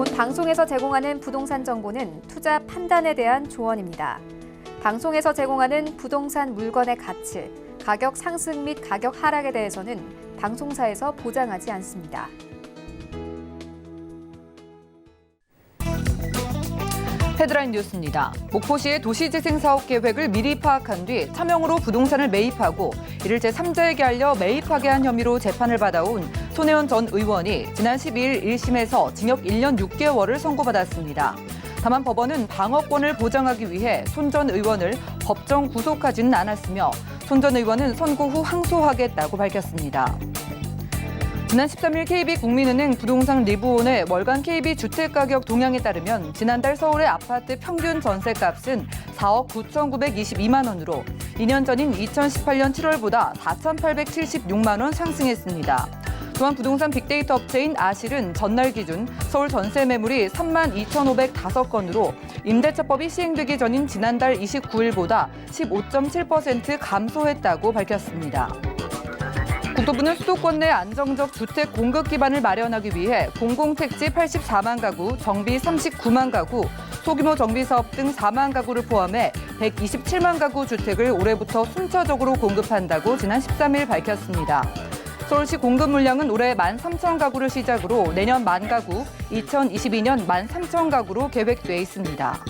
본 방송에서 제공하는 부동산 정보는 투자 판단에 대한 조언입니다. 방송에서 제공하는 부동산 물건의 가치, 가격 상승 및 가격 하락에 대해서는 방송사에서 보장하지 않습니다. 헤드라인 뉴스입니다. 목포시의 도시재생 사업 계획을 미리 파악한 뒤 차명으로 부동산을 매입하고 이를 제3자에게 알려 매입하게 한 혐의로 재판을 받아온 손혜원 전 의원이 지난 12일 1심에서 징역 1년 6개월을 선고받았습니다. 다만 법원은 방어권을 보장하기 위해 손 전 의원을 법정 구속하지는 않았으며 손 전 의원은 선고 후 항소하겠다고 밝혔습니다. 지난 13일 KB국민은행 부동산 리브온의 월간 KB 주택가격 동향에 따르면 지난달 서울의 아파트 평균 전세값은 4억 9,922만 원으로 2년 전인 2018년 7월보다 4,876만 원 상승했습니다. 또한 부동산 빅데이터 업체인 아실은 전날 기준 서울 전세 매물이 32,505건으로 임대차법이 시행되기 전인 지난달 29일보다 15.7% 감소했다고 밝혔습니다. 국토부는 수도권 내 안정적 주택 공급 기반을 마련하기 위해 공공택지 84만 가구, 정비 39만 가구, 소규모 정비 사업 등 4만 가구를 포함해 127만 가구 주택을 올해부터 순차적으로 공급한다고 지난 13일 밝혔습니다. 서울시 공급 물량은 올해 13,000가구를 시작으로 내년 10,000가구, 2022년 13,000가구로 계획돼 있습니다.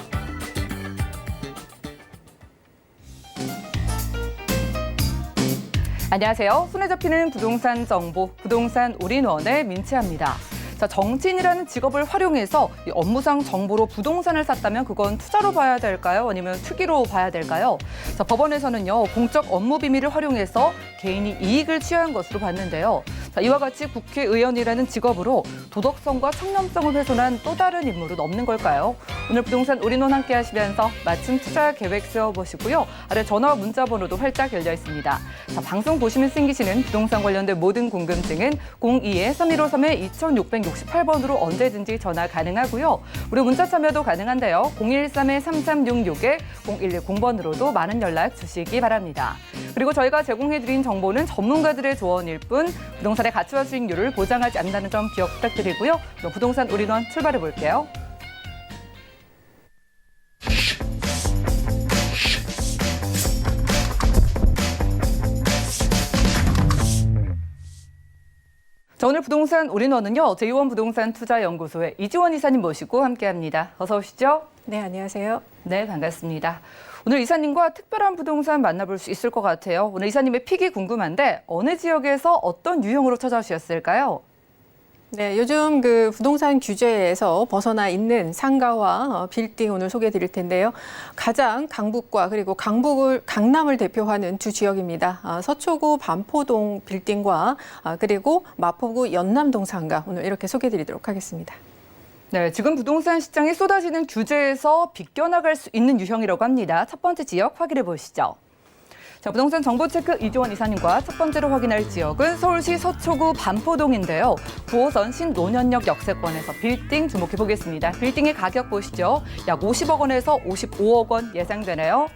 안녕하세요. 손에 잡히는 부동산 정보, 부동산 올인원의 민채합니다. 자, 정치인이라는 직업을 활용해서 이 업무상 정보로 부동산을 샀다면 그건 투자로 봐야 될까요? 아니면 투기로 봐야 될까요? 자, 법원에서는요, 공적 업무 비밀을 활용해서 개인이 이익을 취한 것으로 봤는데요. 자, 이와 같이 국회의원이라는 직업으로 도덕성과 청렴성을 훼손한 또 다른 인물은 없는 걸까요? 오늘 부동산 올인원 함께 하시면서 맞춤 투자 계획 세워보시고요. 아래 전화와 문자 번호도 활짝 열려 있습니다. 자, 방송 보시면 생기시는 부동산 관련된 모든 궁금증은 02-3153-2668번으로 언제든지 전화 가능하고요. 무료 문자 참여도 가능한데요. 013-3366에 0110번으로도 많은 연락 주시기 바랍니다. 그리고 저희가 제공해드린 정보는 전문가들의 조언일 뿐 부동산의 가치와 수익률을 보장하지 않는다는 점 기억 부탁드리고요. 그럼 부동산 올인원 출발해 볼게요. 자, 오늘 부동산 올인원은요, 제2원 부동산 투자연구소의 이지원 이사님 모시고 함께합니다. 어서 오시죠. 네, 안녕하세요. 네, 반갑습니다. 오늘 이사님과 특별한 부동산 만나볼 수 있을 것 같아요. 오늘 이사님의 픽이 궁금한데 어느 지역에서 어떤 유형으로 찾아오셨을까요? 네, 요즘 그 부동산 규제에서 벗어나 있는 상가와 빌딩 오늘 소개해 드릴 텐데요. 가장 강북과 그리고 강남을 대표하는 두 지역입니다. 서초구 반포동 빌딩과 그리고 마포구 연남동 상가 오늘 이렇게 소개해 드리도록 하겠습니다. 네, 지금 부동산 시장이 쏟아지는 규제에서 비껴나갈 수 있는 유형이라고 합니다. 첫 번째 지역 확인해 보시죠. 자, 부동산 정보체크 이지원 이사님과 첫 번째로 확인할 지역은 서울시 서초구 반포동인데요. 9호선 신논현역 역세권에서 빌딩 주목해 보겠습니다. 빌딩의 가격 보시죠. 약 50억 원에서 55억 원 예상되네요.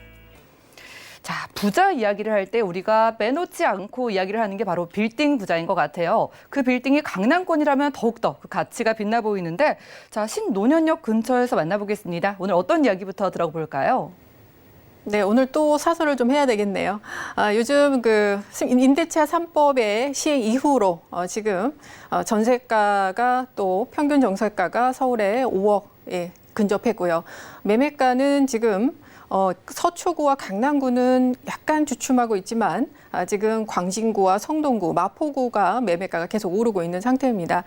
자, 부자 이야기를 할 때 우리가 빼놓지 않고 이야기를 하는 게 바로 빌딩 부자인 것 같아요. 그 빌딩이 강남권이라면 더욱더 그 가치가 빛나 보이는데, 자, 신논현역 근처에서 만나보겠습니다. 오늘 어떤 이야기부터 들어볼까요? 네, 오늘 또 사설을 좀 해야 되겠네요. 요즘 그 임대차 3법의 시행 이후로 지금 전세가가 또 평균 정세가가 서울에 5억에 근접했고요. 매매가는 지금 서초구와 강남구는 약간 주춤하고 있지만 지금 광진구와 성동구, 마포구가 매매가가 계속 오르고 있는 상태입니다.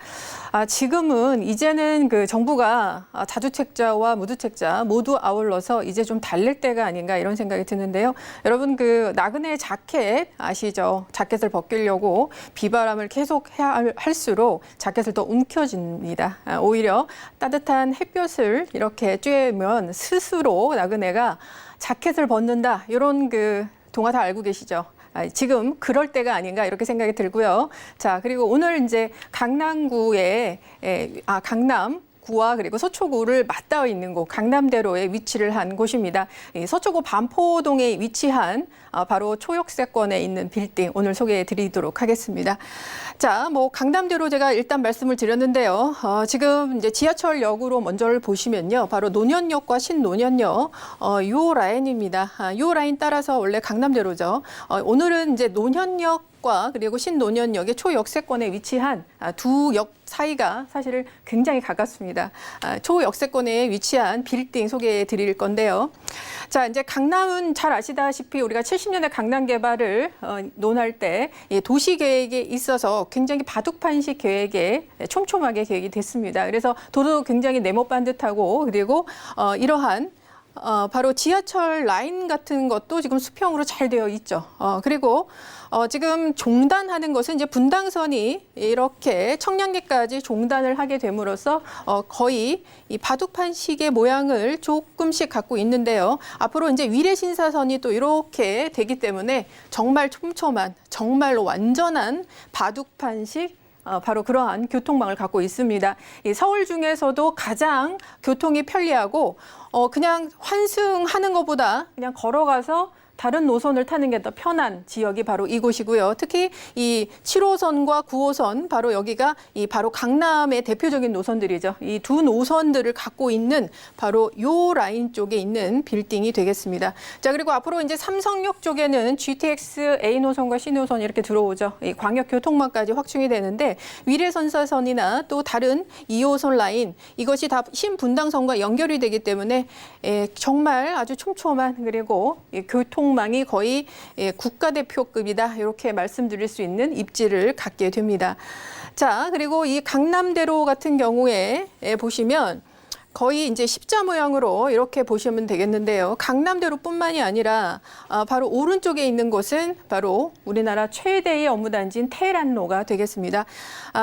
지금은 이제는 그 정부가 다주택자와 무주택자 모두 아울러서 이제 좀 달랠 때가 아닌가 이런 생각이 드는데요. 여러분 그 나그네 자켓 아시죠? 자켓을 벗기려고 비바람을 계속 해야 할수록 자켓을 더 움켜집니다. 오히려 따뜻한 햇볕을 이렇게 쬐면 스스로 나그네가 자켓을 벗는다. 이런 그 동화 다 알고 계시죠? 지금 그럴 때가 아닌가 이렇게 생각이 들고요. 자, 그리고 오늘 이제 강남구에 강남 구와 그리고 서초구를 맞닿아 있는 곳 강남대로에 위치를 한 곳입니다. 이 서초구 반포동에 위치한 바로 초역세권에 있는 빌딩 오늘 소개해 드리도록 하겠습니다. 자, 뭐 강남대로 제가 일단 말씀을 드렸는데요. 지금 이제 지하철역으로 먼저를 보시면요. 바로 노년역과 신노년역 요 라인입니다. 요 라인 따라서 원래 강남대로죠. 오늘은 이제 노년역과 그리고 신노년역의 초역세권에 위치한 두 역 사이가 사실 굉장히 가깝습니다. 초역세권에 위치한 빌딩 소개해 드릴 건데요. 자, 이제 강남은 잘 아시다시피 우리가 70년대 강남 개발을 논할 때 도시 계획에 있어서 굉장히 바둑판식 계획에 촘촘하게 계획이 됐습니다. 그래서 도로 굉장히 네모 반듯하고 그리고 이러한 바로 지하철 라인 같은 것도 지금 수평으로 잘 되어 있죠. 그리고 지금 종단하는 것은 이제 분당선이 이렇게 청량리까지 종단을 하게 됨으로써 거의 이 바둑판식의 모양을 조금씩 갖고 있는데요. 앞으로 이제 위례신사선이 또 이렇게 되기 때문에 정말 촘촘한, 정말로 완전한 바둑판식 바로 그러한 교통망을 갖고 있습니다. 이 서울 중에서도 가장 교통이 편리하고 그냥 환승하는 것보다 그냥 걸어가서 다른 노선을 타는 게 더 편한 지역이 바로 이곳이고요. 특히 이 7호선과 9호선 바로 여기가 이 바로 강남의 대표적인 노선들이죠. 이 두 노선들을 갖고 있는 바로 요 라인 쪽에 있는 빌딩이 되겠습니다. 자, 그리고 앞으로 이제 삼성역 쪽에는 GTX A 노선과 C 노선이 이렇게 들어오죠. 이 광역 교통망까지 확충이 되는데 위례선사선이나 또 다른 2호선 라인 이것이 다 신분당선과 연결이 되기 때문에 정말 아주 촘촘한 그리고 교통망이 거의 국가대표급이다 이렇게 말씀드릴 수 있는 입지를 갖게 됩니다. 자, 그리고 이 강남대로 같은 경우에 보시면 거의 이제 십자 모양으로 이렇게 보시면 되겠는데요. 강남대로뿐만이 아니라 바로 오른쪽에 있는 곳은 바로 우리나라 최대의 업무단지인 테헤란로가 되겠습니다.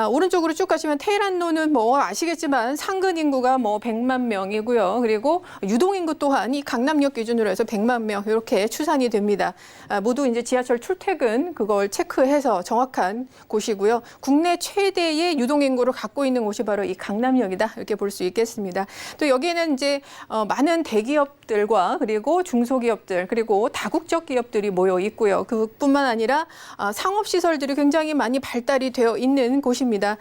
오른쪽으로 쭉 가시면 테헤란로는 뭐 아시겠지만 상근 인구가 뭐 100만 명이고요. 그리고 유동 인구 또한 이 강남역 기준으로 해서 100만 명 이렇게 추산이 됩니다. 모두 이제 지하철 출퇴근 그걸 체크해서 정확한 곳이고요. 국내 최대의 유동 인구를 갖고 있는 곳이 바로 이 강남역이다 이렇게 볼 수 있겠습니다. 또 여기에는 이제 많은 대기업들과 그리고 중소기업들 그리고 다국적 기업들이 모여 있고요. 그뿐만 아니라 상업시설들이 굉장히 많이 발달이 되어 있는 곳입니다.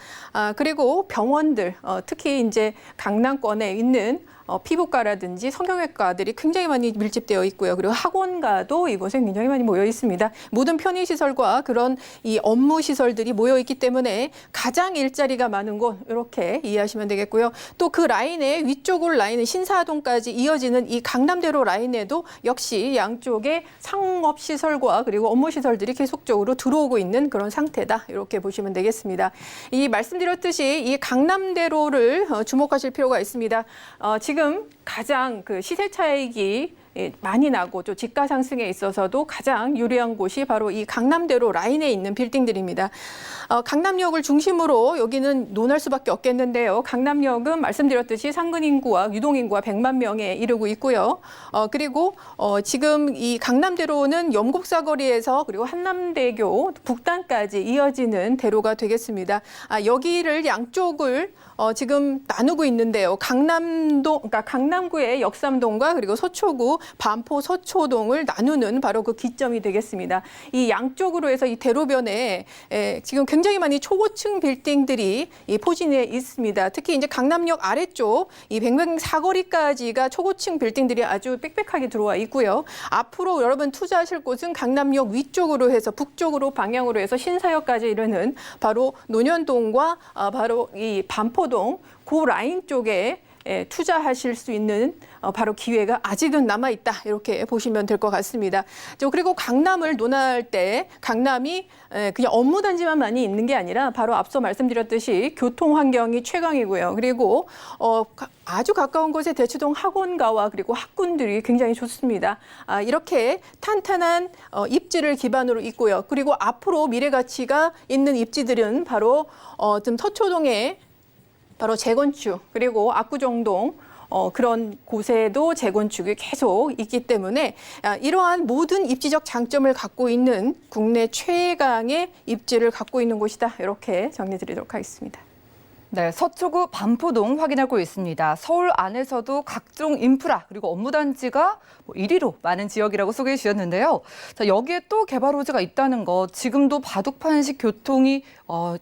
그리고 병원들, 특히 이제 강남권에 있는 피부과라든지 성형외과들이 굉장히 많이 밀집되어 있고요. 그리고 학원가도 이곳에 굉장히 많이 모여 있습니다. 모든 편의시설과 그런 이 업무시설들이 모여 있기 때문에 가장 일자리가 많은 곳 이렇게 이해하시면 되겠고요. 또 그 라인의 위쪽을 라인은 신사동까지 이어지는 이 강남대로 라인에도 역시 양쪽에 상업시설과 그리고 업무시설들이 계속적으로 들어오고 있는 그런 상태다. 이렇게 보시면 되겠습니다. 이 말씀드렸듯이 이 강남대로를 주목하실 필요가 있습니다. 지금 가장 그 시세 차익이 많이 나고 또 집가 상승에 있어서도 가장 유리한 곳이 바로 이 강남대로 라인에 있는 빌딩들입니다. 강남역을 중심으로 여기는 논할 수밖에 없겠는데요. 강남역은 말씀드렸듯이 상근 인구와 유동 인구가 100만 명에 이르고 있고요. 그리고 지금 이 강남대로는 염곡사거리에서 그리고 한남대교 북단까지 이어지는 대로가 되겠습니다. 여기를 양쪽을 지금 나누고 있는데요. 그러니까 강남구의 역삼동과 그리고 서초구 반포 서초동을 나누는 바로 그 기점이 되겠습니다. 이 양쪽으로 해서 이 대로변에 지금 굉장히 많이 초고층 빌딩들이 포진해 있습니다. 특히 이제 강남역 아래쪽 이 백명 사거리까지가 초고층 빌딩들이 아주 빽빽하게 들어와 있고요. 앞으로 여러분 투자하실 곳은 강남역 위쪽으로 해서 북쪽으로 방향으로 해서 신사역까지 이르는 바로 논현동과 바로 이 반포동 그 라인 쪽에 투자하실 수 있는 바로 기회가 아직은 남아있다 이렇게 보시면 될 것 같습니다. 그리고 강남을 논할 때 강남이 그냥 업무단지만 많이 있는 게 아니라 바로 앞서 말씀드렸듯이 교통환경이 최강이고요. 그리고 아주 가까운 곳에 대치동 학원가와 그리고 학군들이 굉장히 좋습니다. 이렇게 탄탄한 입지를 기반으로 있고요. 그리고 앞으로 미래가치가 있는 입지들은 바로 좀 서초동에 바로 재건축 그리고 압구정동 그런 곳에도 재건축이 계속 있기 때문에 이러한 모든 입지적 장점을 갖고 있는 국내 최강의 입지를 갖고 있는 곳이다. 이렇게 정리드리도록 하겠습니다. 네, 서초구 반포동 확인하고 있습니다. 서울 안에서도 각종 인프라 그리고 업무단지가 1위로 많은 지역이라고 소개해 주셨는데요. 자, 여기에 또 개발 호재가 있다는 거, 지금도 바둑판식 교통이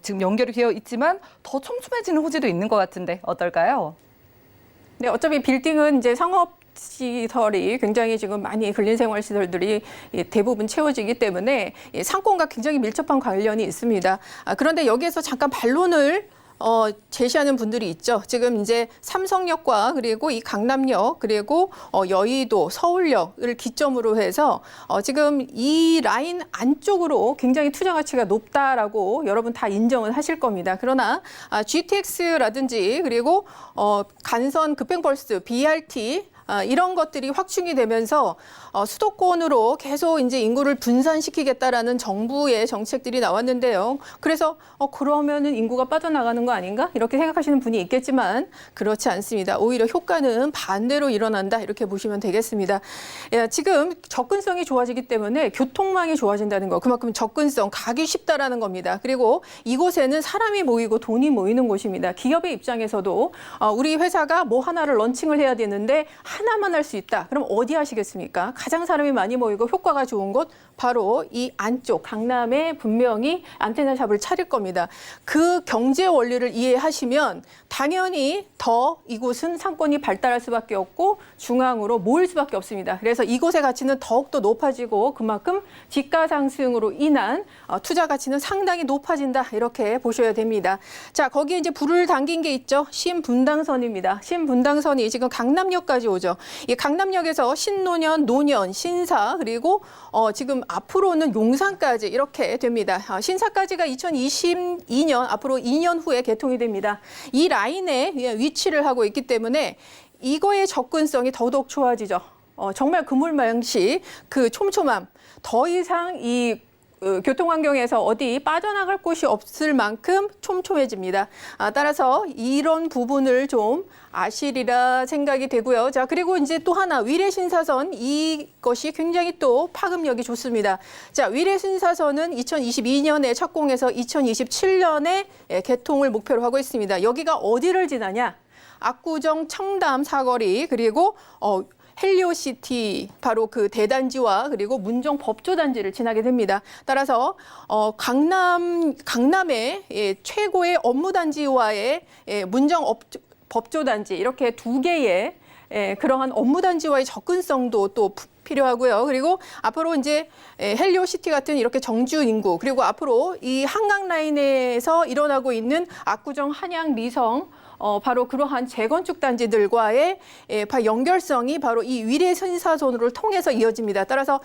지금 연결이 되어 있지만 더 촘촘해지는 호재도 있는 것 같은데 어떨까요? 네, 어차피 빌딩은 이제 상업 시설이 굉장히 지금 많이 근린생활 시설들이 대부분 채워지기 때문에 상권과 굉장히 밀접한 관련이 있습니다. 그런데 여기에서 잠깐 반론을 제시하는 분들이 있죠. 지금 이제 삼성역과 그리고 이 강남역 그리고 여의도, 서울역을 기점으로 해서 지금 이 라인 안쪽으로 굉장히 투자 가치가 높다라고 여러분 다 인정을 하실 겁니다. 그러나 GTX라든지 그리고 간선 급행버스, BRT 이런 것들이 확충이 되면서 수도권으로 계속 이제 인구를 분산시키겠다라는 정부의 정책들이 나왔는데요. 그래서 그러면은 인구가 빠져나가는 거 아닌가? 이렇게 생각하시는 분이 있겠지만 그렇지 않습니다. 오히려 효과는 반대로 일어난다. 이렇게 보시면 되겠습니다. 지금 접근성이 좋아지기 때문에 교통망이 좋아진다는 거. 그만큼 접근성, 가기 쉽다라는 겁니다. 그리고 이곳에는 사람이 모이고 돈이 모이는 곳입니다. 기업의 입장에서도 우리 회사가 뭐 하나를 런칭을 해야 되는데 하나만 할 수 있다. 그럼 어디 하시겠습니까? 가장 사람이 많이 모이고 효과가 좋은 곳 바로 이 안쪽 강남에 분명히 안테나샵을 차릴 겁니다. 그 경제 원리를 이해하시면 당연히 더 이곳은 상권이 발달할 수밖에 없고 중앙으로 모일 수밖에 없습니다. 그래서 이곳의 가치는 더욱더 높아지고 그만큼 지가 상승으로 인한 투자 가치는 상당히 높아진다. 이렇게 보셔야 됩니다. 자, 거기에 이제 불을 당긴 게 있죠. 신분당선입니다. 신분당선이 지금 강남역까지 오죠. 이 강남역에서 신노년, 노년, 신사 그리고 지금 앞으로는 용산까지 이렇게 됩니다. 신사까지가 2022년 앞으로 2년 후에 개통이 됩니다. 이 라인에 위치를 하고 있기 때문에 이거의 접근성이 더더욱 좋아지죠. 정말 그물망시 그 촘촘함 더 이상 이 교통 환경에서 어디 빠져나갈 곳이 없을 만큼 촘촘해집니다. 따라서 이런 부분을 좀 아시리라 생각이 되고요. 자, 그리고 이제 또 하나 위례신사선 이것이 굉장히 또 파급력이 좋습니다. 자, 위례신사선은 2022년에 착공해서 2027년에 개통을 목표로 하고 있습니다. 여기가 어디를 지나냐? 압구정 청담 사거리 그리고 헬리오시티 바로 그 대단지와 그리고 문정 법조단지를 지나게 됩니다. 따라서 강남의 최고의 업무단지와의 문정 법조단지 이렇게 두 개의 그러한 업무단지와의 접근성도 또 필요하고요. 그리고 앞으로 이제 헬리오시티 같은 이렇게 정주 인구 그리고 앞으로 이 한강 라인에서 일어나고 있는 압구정, 한양, 미성 바로 그러한 재건축 단지들과의 연결성이 바로 이 위례신사선으로 통해서 이어집니다. 따라서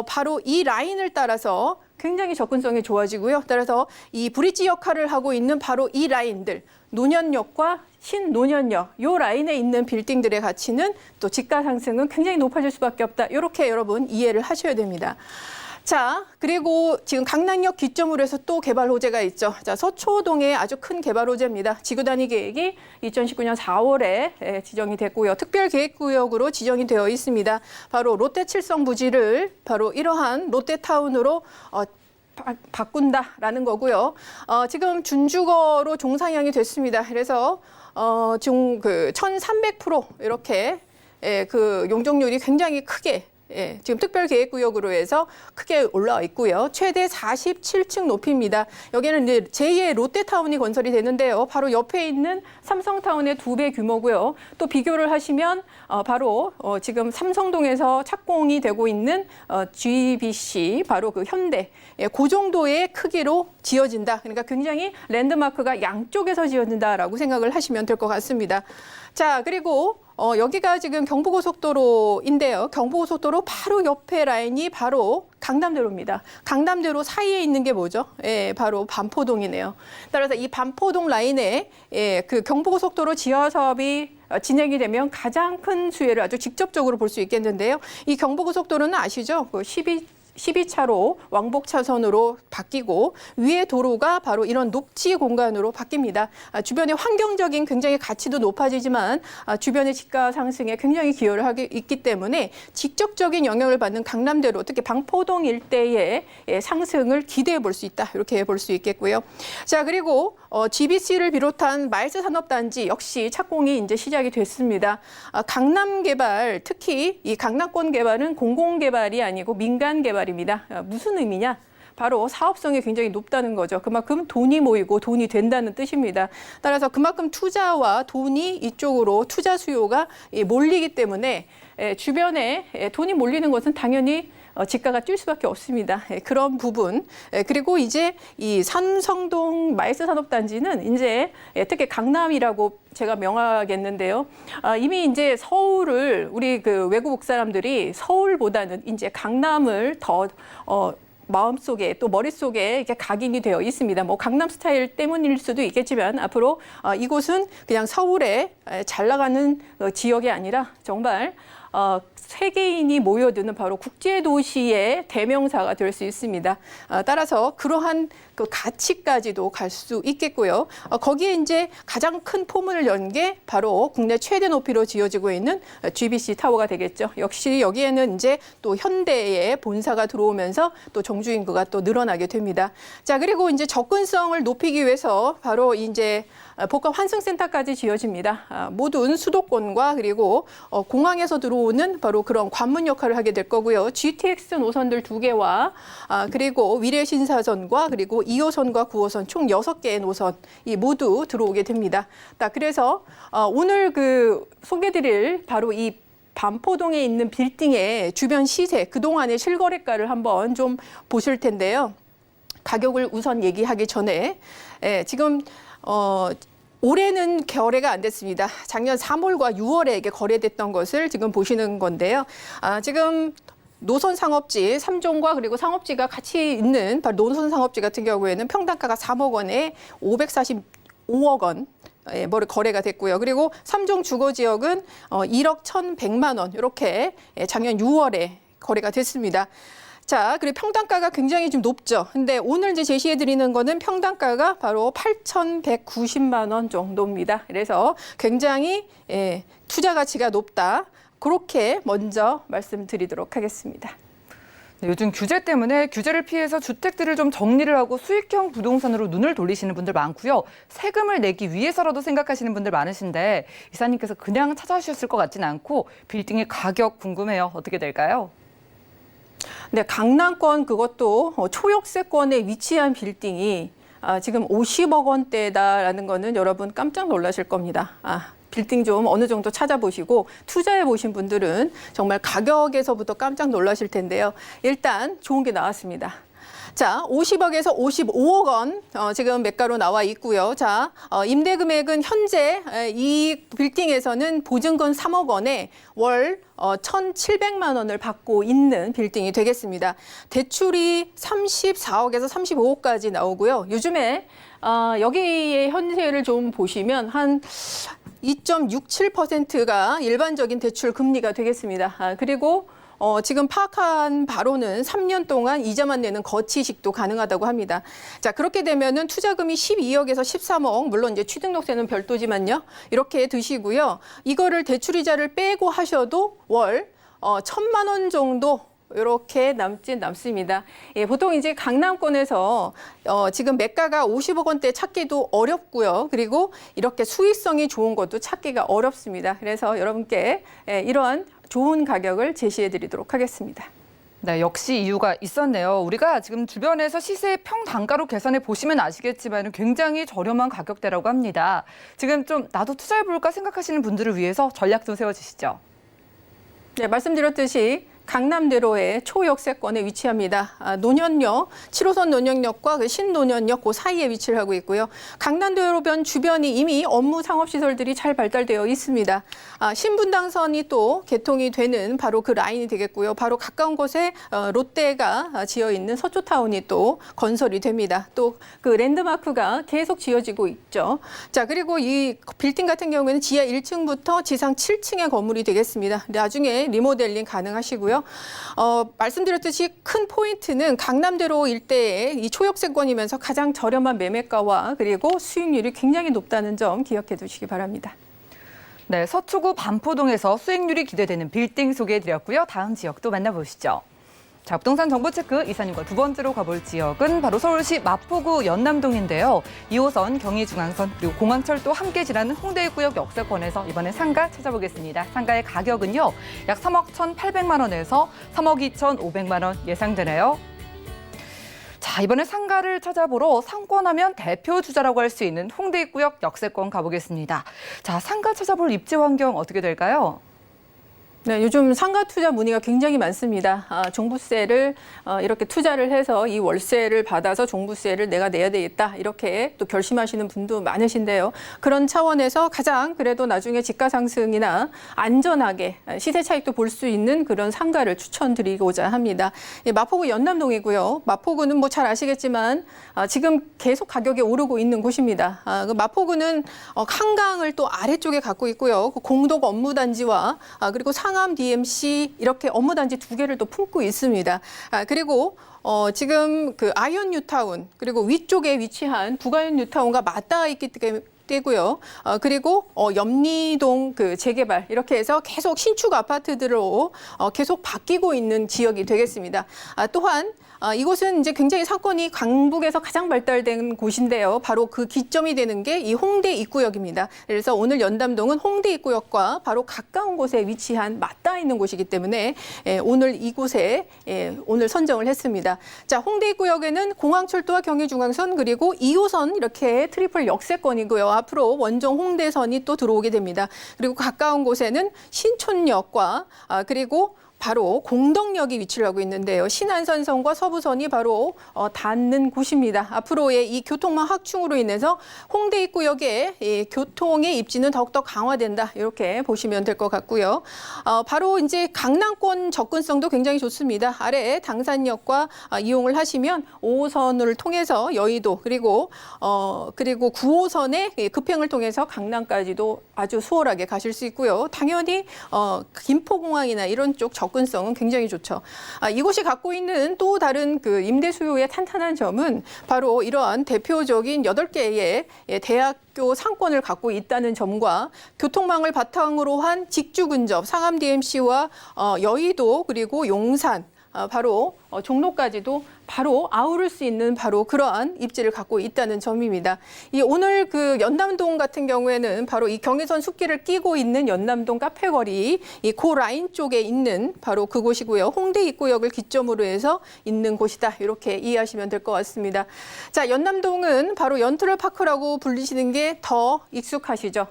바로 이 라인을 따라서 굉장히 접근성이 좋아지고요. 따라서 이 브릿지 역할을 하고 있는 바로 이 라인들, 노년역과 신노년역, 이 라인에 있는 빌딩들의 가치는 또 지가 상승은 굉장히 높아질 수밖에 없다. 이렇게 여러분 이해를 하셔야 됩니다. 자, 그리고 지금 강남역 기점으로 해서 또 개발 호재가 있죠. 자, 서초동의 아주 큰 개발 호재입니다. 지구단위 계획이 2019년 4월에 지정이 됐고요. 특별계획구역으로 지정이 되어 있습니다. 바로 롯데 칠성 부지를 바로 이러한 롯데타운으로 바꾼다라는 거고요. 지금 준주거로 종상향이 됐습니다. 그래서 지금 1,300% 이렇게 그 용적률이 굉장히 크게 지금 특별계획구역으로 해서 크게 올라와 있고요. 최대 47층 높이입니다. 여기는 이제 제2의 롯데타운이 건설이 되는데요. 바로 옆에 있는 삼성타운의 2배 규모고요. 또 비교를 하시면 바로 지금 삼성동에서 착공이 되고 있는 GBC 바로 그 현대 그 정도의 크기로 지어진다. 그러니까 굉장히 랜드마크가 양쪽에서 지어진다라고 생각을 하시면 될 것 같습니다. 자, 그리고 여기가 지금 경부고속도로인데요. 경부고속도로 바로 옆에 라인이 바로 강남대로입니다. 강남대로 사이에 있는 게 뭐죠? 바로 반포동이네요. 따라서 이 반포동 라인에 그 경부고속도로 지하 사업이 진행이 되면 가장 큰 수혜를 아주 직접적으로 볼 수 있겠는데요. 이 경부고속도로는 아시죠? 그 12차로 왕복 차선으로 바뀌고 위에 도로가 바로 이런 녹지 공간으로 바뀝니다. 주변의 환경적인 굉장히 가치도 높아지지만 주변의 지가 상승에 굉장히 기여를 하고 있기 때문에 직접적인 영향을 받는 강남대로 특히 방포동 일대의 상승을 기대해 볼 수 있다. 이렇게 볼 수 있겠고요. 자, 그리고 GBC를 비롯한 마일스 산업단지 역시 착공이 이제 시작이 됐습니다. 강남 개발, 특히 이 강남권 개발은 공공 개발이 아니고 민간 개발입니다. 무슨 의미냐? 바로 사업성이 굉장히 높다는 거죠. 그만큼 돈이 모이고 돈이 된다는 뜻입니다. 따라서 그만큼 투자와 돈이 이쪽으로 투자 수요가 몰리기 때문에 주변에 돈이 몰리는 것은 당연히 지가가 뛸 수밖에 없습니다. 그런 부분. 그리고 이제 이 삼성동 마일스 산업단지는 이제 특히 강남이라고 제가 명하겠는데요. 이미 이제 서울을 우리 그 외국 사람들이 서울보다는 이제 강남을 더 마음속에 또 머릿속에 이렇게 각인이 되어 있습니다. 뭐 강남 스타일 때문일 수도 있겠지만 앞으로 이곳은 그냥 서울에 잘 나가는 지역이 아니라 정말 세계인이 모여드는 바로 국제도시의 대명사가 될 수 있습니다. 따라서 그러한 그 가치까지도 갈 수 있겠고요. 거기에 이제 가장 큰 포문을 연 게 바로 국내 최대 높이로 지어지고 있는 GBC 타워가 되겠죠. 역시 여기에는 이제 또 현대의 본사가 들어오면서 또 정주 인구가 또 늘어나게 됩니다. 자, 그리고 이제 접근성을 높이기 위해서 바로 이제 복합 환승센터까지 지어집니다. 모든 수도권과 그리고 공항에서 들어오는 바로 그런 관문 역할을 하게 될 거고요. GTX 노선들 2개와 그리고 위례신사선과 그리고 2호선과 9호선 총 6개의 노선이 모두 들어오게 됩니다. 그래서 오늘 그 소개드릴 바로 이 반포동에 있는 빌딩의 주변 시세, 그동안의 실거래가를 한번 좀 보실 텐데요. 가격을 우선 얘기하기 전에 지금 올해는 거래가 안 됐습니다. 작년 3월과 6월에 이게 거래됐던 것을 지금 보시는 건데요. 지금 노선 상업지 3종과 그리고 상업지가 같이 있는 바로 노선 상업지 같은 경우에는 평당가가 3억 원에 545억 원. 거래가 됐고요. 그리고 3종 주거 지역은 1억 1,100만 원 이렇게 작년 6월에 거래가 됐습니다. 자, 그리고 평당가가 굉장히 좀 높죠. 근데 오늘 이제 제시해 드리는 거는 평당가가 바로 8,190만 원 정도입니다. 그래서 굉장히 투자 가치가 높다. 그렇게 먼저 말씀드리도록 하겠습니다. 네, 요즘 규제 때문에 규제를 피해서 주택들을 좀 정리를 하고 수익형 부동산으로 눈을 돌리시는 분들 많고요. 세금을 내기 위해서라도 생각하시는 분들 많으신데 이사님께서 그냥 찾아주셨을 것 같지는 않고 빌딩의 가격 궁금해요. 어떻게 될까요? 네, 강남권 그것도 초역세권에 위치한 빌딩이 지금 50억 원대다라는 거는 여러분 깜짝 놀라실 겁니다. 빌딩 좀 어느 정도 찾아보시고 투자해 보신 분들은 정말 가격에서부터 깜짝 놀라실 텐데요. 일단 좋은 게 나왔습니다. 자, 50억에서 55억 원 지금 매가로 나와 있고요. 자, 임대 금액은 현재 이 빌딩에서는 보증금 3억 원에 월 1,700만 원을 받고 있는 빌딩이 되겠습니다. 대출이 34억에서 35억까지 나오고요. 요즘에 여기의 현세를 좀 보시면 한 2.67%가 일반적인 대출 금리가 되겠습니다. 그리고 지금 파악한 바로는 3년 동안 이자만 내는 거치식도 가능하다고 합니다. 자, 그렇게 되면은 투자금이 12억에서 13억, 물론 이제 취등록세는 별도지만요. 이렇게 드시고요. 이거를 대출이자를 빼고 하셔도 월 1,000만 원 정도 이렇게 남습니다. 보통 이제 강남권에서 지금 매가가 50억 원대 찾기도 어렵고요. 그리고 이렇게 수익성이 좋은 것도 찾기가 어렵습니다. 그래서 여러분께 이러한 좋은 가격을 제시해 드리도록 하겠습니다. 네, 역시 이유가 있었네요. 우리가 지금 주변에서 시세 평단가로 계산해 보시면 아시겠지만 굉장히 저렴한 가격대라고 합니다. 지금 좀 나도 투자해볼까 생각하시는 분들을 위해서 전략 좀 세워주시죠. 네, 말씀드렸듯이 강남대로의 초역세권에 위치합니다. 논현역, 7호선 논현역과 그 신논현역 그 사이에 위치를 하고 있고요. 강남대로변 주변이 이미 업무 상업시설들이 잘 발달되어 있습니다. 신분당선이 또 개통이 되는 바로 그 라인이 되겠고요. 바로 가까운 곳에 롯데가 지어 있는 서초타운이 또 건설이 됩니다. 또 그 랜드마크가 계속 지어지고 있죠. 자, 그리고 이 빌딩 같은 경우에는 지하 1층부터 지상 7층의 건물이 되겠습니다. 나중에 리모델링 가능하시고요. 말씀드렸듯이 큰 포인트는 강남대로 일대의 이 초역세권이면서 가장 저렴한 매매가와 그리고 수익률이 굉장히 높다는 점 기억해 두시기 바랍니다. 네, 서초구 반포동에서 수익률이 기대되는 빌딩 소개해드렸고요. 다음 지역도 만나보시죠. 자, 부동산 정보 체크 이사님과 두 번째로 가볼 지역은 바로 서울시 마포구 연남동인데요. 2호선, 경의중앙선, 그리고 공항철도 함께 지나는 홍대구역 역세권에서 이번에 상가 찾아보겠습니다. 상가의 가격은요, 약 3억 1,800만 원에서 3억 2,500만 원 예상되네요. 자, 이번에 상가를 찾아보러 상권하면 대표 주자라고 할 수 있는 홍대구역 역세권 가보겠습니다. 자, 상가 찾아볼 입지 환경 어떻게 될까요? 네, 요즘 상가 투자 문의가 굉장히 많습니다. 종부세를 이렇게 투자를 해서 이 월세를 받아서 종부세를 내가 내야 되겠다 이렇게 또 결심하시는 분도 많으신데요. 그런 차원에서 가장 그래도 나중에 지가 상승이나 안전하게 시세 차익도 볼 수 있는 그런 상가를 추천드리고자 합니다. 마포구 연남동이고요. 마포구는 뭐 잘 아시겠지만 지금 계속 가격이 오르고 있는 곳입니다. 그 마포구는 한강을 또 아래쪽에 갖고 있고요. 그 공동 업무단지와 그리고 상암 DMC 이렇게 업무단지 두 개를 또 품고 있습니다. 그리고 지금 그 아이언 뉴타운 그리고 위쪽에 위치한 북아이언 뉴타운과 맞닿아 있기 때고요. 그리고 염리동 그 재개발 이렇게 해서 계속 신축 아파트들로 계속 바뀌고 있는 지역이 되겠습니다. 또한 이곳은 이제 굉장히 상권이 강북에서 가장 발달된 곳인데요. 바로 그 기점이 되는 게 이 홍대 입구역입니다. 그래서 오늘 연담동은 홍대 입구역과 바로 가까운 곳에 위치한 맞닿아 있는 곳이기 때문에 오늘 이곳에 오늘 선정을 했습니다. 자, 홍대 입구역에는 공항철도와 경의중앙선 그리고 2호선 이렇게 트리플 역세권이고요. 앞으로 원정 홍대선이 또 들어오게 됩니다. 그리고 가까운 곳에는 신촌역과 그리고 바로 공덕역이 위치를 하고 있는데요. 신안선선과 서부선이 바로 닿는 곳입니다. 앞으로의 이 교통망 확충으로 인해서 홍대 입구역의 이 교통의 입지는 더욱더 강화된다. 이렇게 보시면 될 것 같고요. 바로 이제 강남권 접근성도 굉장히 좋습니다. 아래 당산역과 이용을 하시면 5호선을 통해서 여의도 그리고 9호선의 급행을 통해서 강남까지도 아주 수월하게 가실 수 있고요. 당연히 김포공항이나 이런 쪽 접근성은 굉장히 좋죠. 이곳이 갖고 있는 또 다른 그 임대 수요의 탄탄한 점은 바로 이러한 대표적인 8개의 대학교 상권을 갖고 있다는 점과 교통망을 바탕으로 한 직주 근접 상암 DMC와 여의도 그리고 용산 바로 종로까지도 바로 아우를 수 있는 바로 그러한 입지를 갖고 있다는 점입니다. 이 오늘 그 연남동 같은 경우에는 바로 이 경의선 숲길을 끼고 있는 연남동 카페거리 이 고 라인 쪽에 있는 바로 그곳이고요. 홍대 입구역을 기점으로 해서 있는 곳이다. 이렇게 이해하시면 될 것 같습니다. 자, 연남동은 바로 연트럴파크라고 불리시는 게 더 익숙하시죠.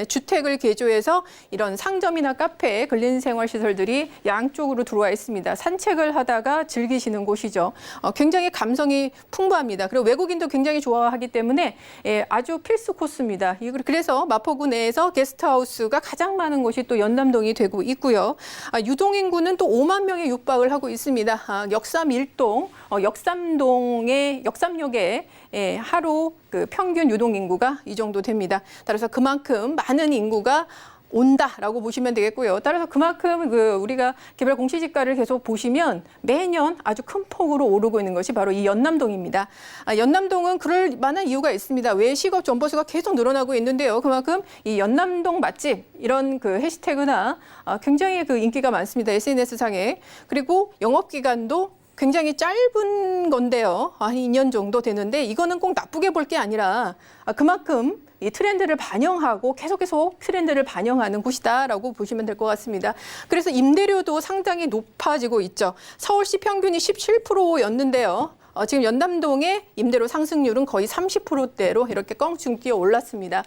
주택을 개조해서 이런 상점이나 카페, 근린생활시설들이 양쪽으로 들어와 있습니다. 산책을 하다가 즐기시는 곳이죠. 굉장히 감성이 풍부합니다. 그리고 외국인도 굉장히 좋아하기 때문에 아주 필수 코스입니다. 그래서 마포구 내에서 게스트하우스가 가장 많은 곳이 또 연남동이 되고 있고요. 유동인구는 또 5만 명에 육박을 하고 있습니다. 역삼 1동, 역삼역에 하루 그 평균 유동인구가 이 정도 됩니다. 따라서 그만큼 많은 인구가 온다라고 보시면 되겠고요. 따라서 그만큼 우리가 개발 공시지가를 계속 보시면 매년 아주 큰 폭으로 오르고 있는 것이 바로 이 연남동입니다. 연남동은 그럴 만한 이유가 있습니다. 외식업 점포수가 계속 늘어나고 있는데요. 그만큼 이 연남동 맛집 이런 그 해시태그나 굉장히 그 인기가 많습니다. SNS상에. 그리고 영업기간도 굉장히 짧은 건데요. 한 2년 정도 되는데 이거는 꼭 나쁘게 볼 게 아니라 그만큼 이 트렌드를 반영하고 계속 트렌드를 반영하는 곳이다라고 보시면 될 것 같습니다. 그래서 임대료도 상당히 높아지고 있죠. 서울시 평균이 17%였는데요. 지금 연남동의 임대료 상승률은 거의 30%대로 이렇게 껑충 뛰어 올랐습니다.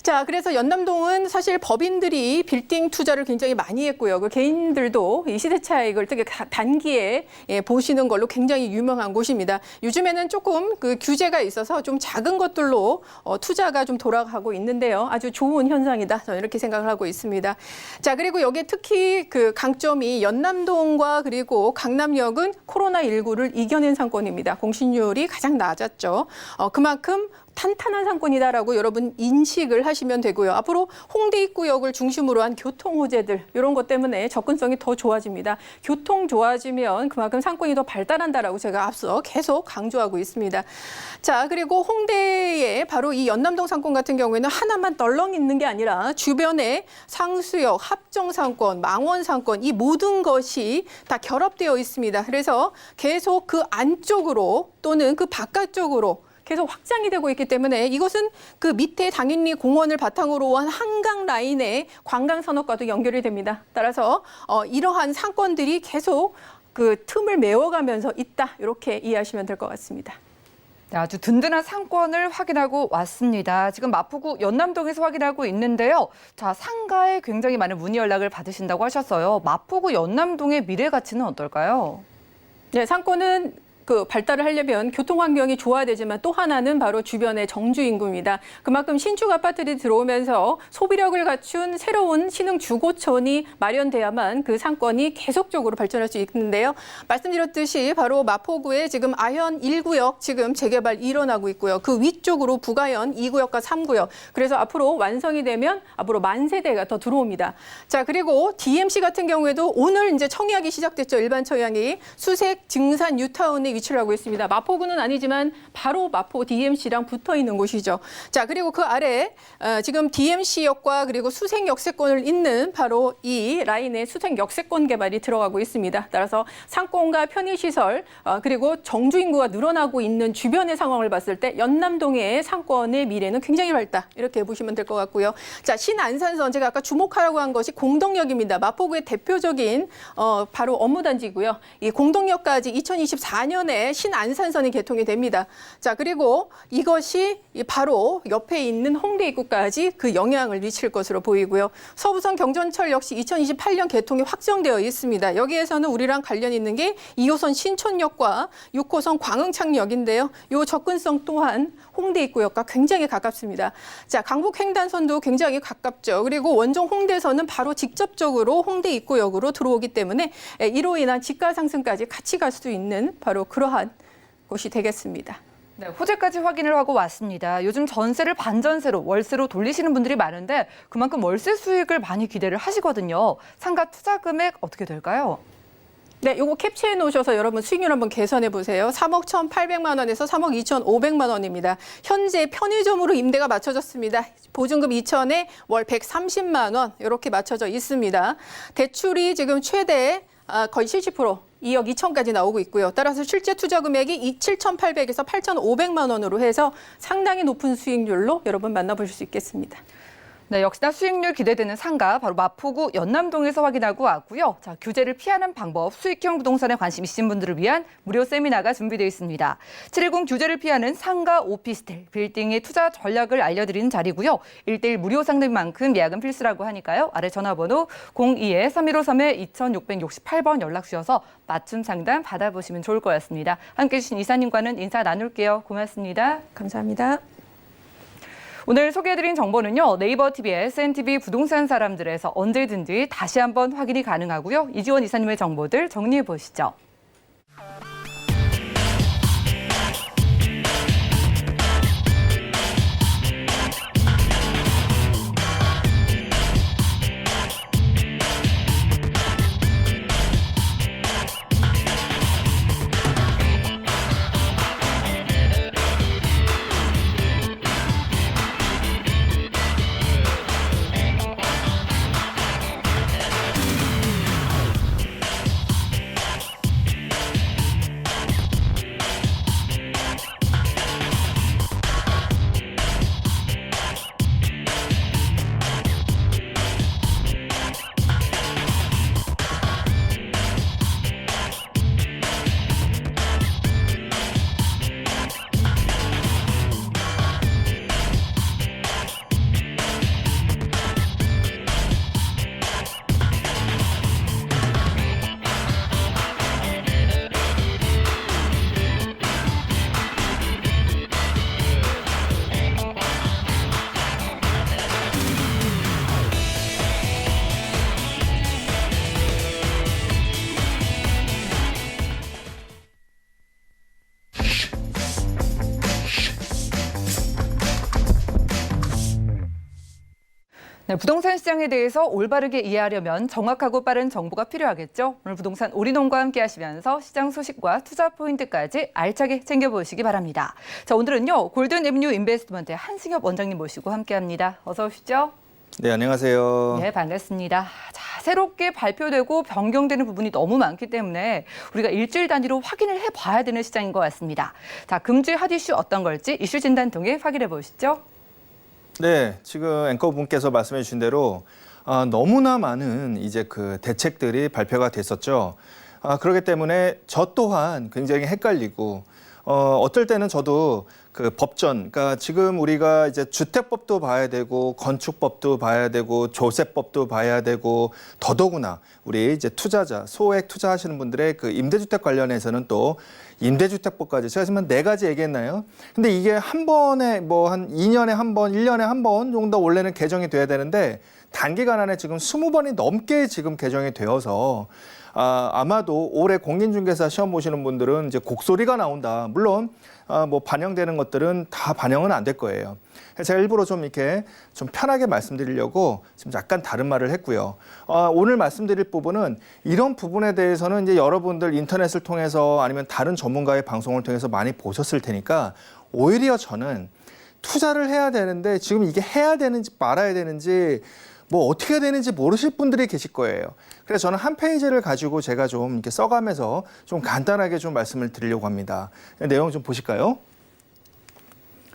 자, 그래서 연남동은 사실 법인들이 빌딩 투자를 굉장히 많이 했고요. 그 개인들도 이 시세 차익을 되게 단기에 보시는 걸로 굉장히 유명한 곳입니다. 요즘에는 조금 그 규제가 있어서 좀 작은 것들로 투자가 좀 돌아가고 있는데요. 아주 좋은 현상이다. 저는 이렇게 생각을 하고 있습니다. 자, 그리고 여기에 특히 그 강점이 연남동과 그리고 강남역은 코로나19를 이겨낸 상권입니다. 공신률이 가장 낮았죠. 그만큼 탄탄한 상권이다라고 여러분 인식을 하시면 되고요. 앞으로 홍대 입구역을 중심으로 한 교통 호재들 이런 것 때문에 접근성이 더 좋아집니다. 교통 좋아지면 그만큼 상권이 더 발달한다라고 제가 앞서 계속 강조하고 있습니다. 자, 그리고 홍대에 바로 이 연남동 상권 같은 경우에는 하나만 널렁 있는 게 아니라 주변에 상수역, 합정상권, 망원상권 이 모든 것이 다 결합되어 있습니다. 그래서 계속 그 안쪽으로 또는 그 바깥쪽으로 계속 확장이 되고 있기 때문에 이것은 그 밑에 당연히 공원을 바탕으로 한 한강 라인의 관광 산업과도 연결이 됩니다. 따라서 이러한 상권들이 계속 그 틈을 메워가면서 있다 이렇게 이해하시면 될 것 같습니다. 네, 아주 든든한 상권을 확인하고 왔습니다. 지금 마포구 연남동에서 확인하고 있는데요. 자, 상가에 굉장히 많은 문의 연락을 받으신다고 하셨어요. 마포구 연남동의 미래 가치는 어떨까요? 네, 상권은 그 발달을 하려면 교통 환경이 좋아야 되지만 또 하나는 바로 주변의 정주 인구입니다. 그만큼 신축 아파트들이 들어오면서 소비력을 갖춘 새로운 신흥 주거촌이 마련돼야만 그 상권이 계속적으로 발전할 수 있는데요. 말씀드렸듯이 바로 마포구에 지금 아현 1구역 지금 재개발 일어나고 있고요. 그 위쪽으로 부가현 2구역과 3구역. 그래서 앞으로 완성이 되면 앞으로 10,000세대가 더 들어옵니다. 자, 그리고 DMC 같은 경우에도 오늘 이제 청약이 시작됐죠. 일반 청약이 수색 증산 뉴타운에 위치를 하고 있습니다. 마포구는 아니지만 바로 마포 DMC랑 붙어 있는 곳이죠. 자, 그리고 그 아래 지금 DMC역과 그리고 수색 역세권을 잇는 바로 이 라인의 수색 역세권 개발이 들어가고 있습니다. 따라서 상권과 편의시설 그리고 정주 인구가 늘어나고 있는 주변의 상황을 봤을 때 연남동의 상권의 미래는 굉장히 밝다. 이렇게 보시면 될 것 같고요. 자, 신안산선 제가 아까 주목하라고 한 것이 공덕역입니다. 마포구의 대표적인 바로 업무단지고요. 이 공덕역까지 2024년에 신안산선이 개통이 됩니다. 자, 그리고 이것이 바로 옆에 있는 홍대 입구까지 그 영향을 미칠 것으로 보이고요. 서부선 경전철 역시 2028년 개통이 확정되어 있습니다. 여기에서는 우리랑 관련 있는 게 2호선 신촌역과 6호선 광흥창역인데요. 이 접근성 또한 홍대 입구역과 굉장히 가깝습니다. 자, 강북횡단선도 굉장히 가깝죠. 그리고 원종 홍대선은 바로 직접적으로 홍대 입구역으로 들어오기 때문에 이로 인한 집가 상승까지 같이 갈 수 있는 바로 그러한 곳이 되겠습니다. 네, 호재까지 확인을 하고 왔습니다. 요즘 전세를 반전세로 월세로 돌리시는 분들이 많은데 그만큼 월세 수익을 많이 기대를 하시거든요. 상가 투자 금액 어떻게 될까요? 네, 요거 캡처해 놓으셔서 여러분 수익률 한번 계산해 보세요. 3억 1,800만 원에서 3억 2,500만 원입니다. 현재 편의점으로 임대가 맞춰졌습니다. 보증금 2,000에 월 130만 원 이렇게 맞춰져 있습니다. 대출이 지금 최대 거의 70% 2억 2천까지 나오고 있고요. 따라서 실제 투자 금액이 7,800에서 8,500만 원으로 해서 상당히 높은 수익률로 여러분 만나보실 수 있겠습니다. 네, 역시나 수익률 기대되는 상가 바로 마포구 연남동에서 확인하고 왔고요. 자, 규제를 피하는 방법, 수익형 부동산에 관심 있으신 분들을 위한 무료 세미나가 준비되어 있습니다. 710 규제를 피하는 상가, 오피스텔, 빌딩의 투자 전략을 알려드리는 자리고요. 1:1 무료 상담인 만큼 예약은 필수라고 하니까요. 아래 전화번호 02-3153-2668번 연락 주셔서 맞춤 상담 받아보시면 좋을 것 같습니다. 함께해 주신 이사님과는 인사 나눌게요. 고맙습니다. 감사합니다. 오늘 소개해드린 정보는요. 네이버 TV의 SNTV 부동산 사람들에서 언제든지 다시 한번 확인이 가능하고요. 이지원 이사님의 정보들 정리해 보시죠. 네, 부동산 시장에 대해서 올바르게 이해하려면 정확하고 빠른 정보가 필요하겠죠. 오늘 부동산 오리농과 함께 하시면서 시장 소식과 투자 포인트까지 알차게 챙겨보시기 바랍니다. 자, 오늘은요. 골든 에비뉴 인베스트먼트의 한승엽 원장님 모시고 함께합니다. 어서 오시죠. 네, 안녕하세요. 네, 반갑습니다. 자, 새롭게 발표되고 변경되는 부분이 너무 많기 때문에 우리가 일주일 단위로 확인을 해봐야 되는 시장인 것 같습니다. 자, 금주의 핫 이슈 어떤 걸지 이슈 진단 통해 확인해 보시죠. 네, 지금 앵커분께서 말씀해 주신 대로 너무나 많은 이제 그 대책들이 발표가 됐었죠. 그렇기 때문에 저 또한 굉장히 헷갈리고 어떨 때는 저도 그 법전, 그러니까 지금 우리가 이제 주택법도 봐야 되고 건축법도 봐야 되고 조세법도 봐야 되고 더더구나 우리 이제 투자자, 소액 투자하시는 분들의 그 임대주택 관련해서는 또 임대주택법까지 제가 지금 4가지 얘기했나요? 근데 이게 한 번에 뭐 한 2년에 한 번, 1년에 한 번 정도 원래는 개정이 돼야 되는데 단기간 안에 지금 20번이 넘게 지금 개정이 되어서 아마도 올해 공인중개사 시험 보시는 분들은 이제 곡소리가 나온다. 물론 뭐 반영되는 것들은 다 반영은 안 될 거예요. 제가 일부러 좀 이렇게 좀 편하게 말씀드리려고 지금 약간 다른 말을 했고요. 오늘 말씀드릴 부분은 이런 부분에 대해서는 이제 여러분들 인터넷을 통해서 아니면 다른 전문가의 방송을 통해서 많이 보셨을 테니까 오히려 저는 투자를 해야 되는데 지금 이게 해야 되는지 말아야 되는지 뭐 어떻게 해야 되는지 모르실 분들이 계실 거예요. 그래서 저는 한 페이지를 가지고 제가 좀 이렇게 써가면서 좀 간단하게 좀 말씀을 드리려고 합니다. 내용 좀 보실까요?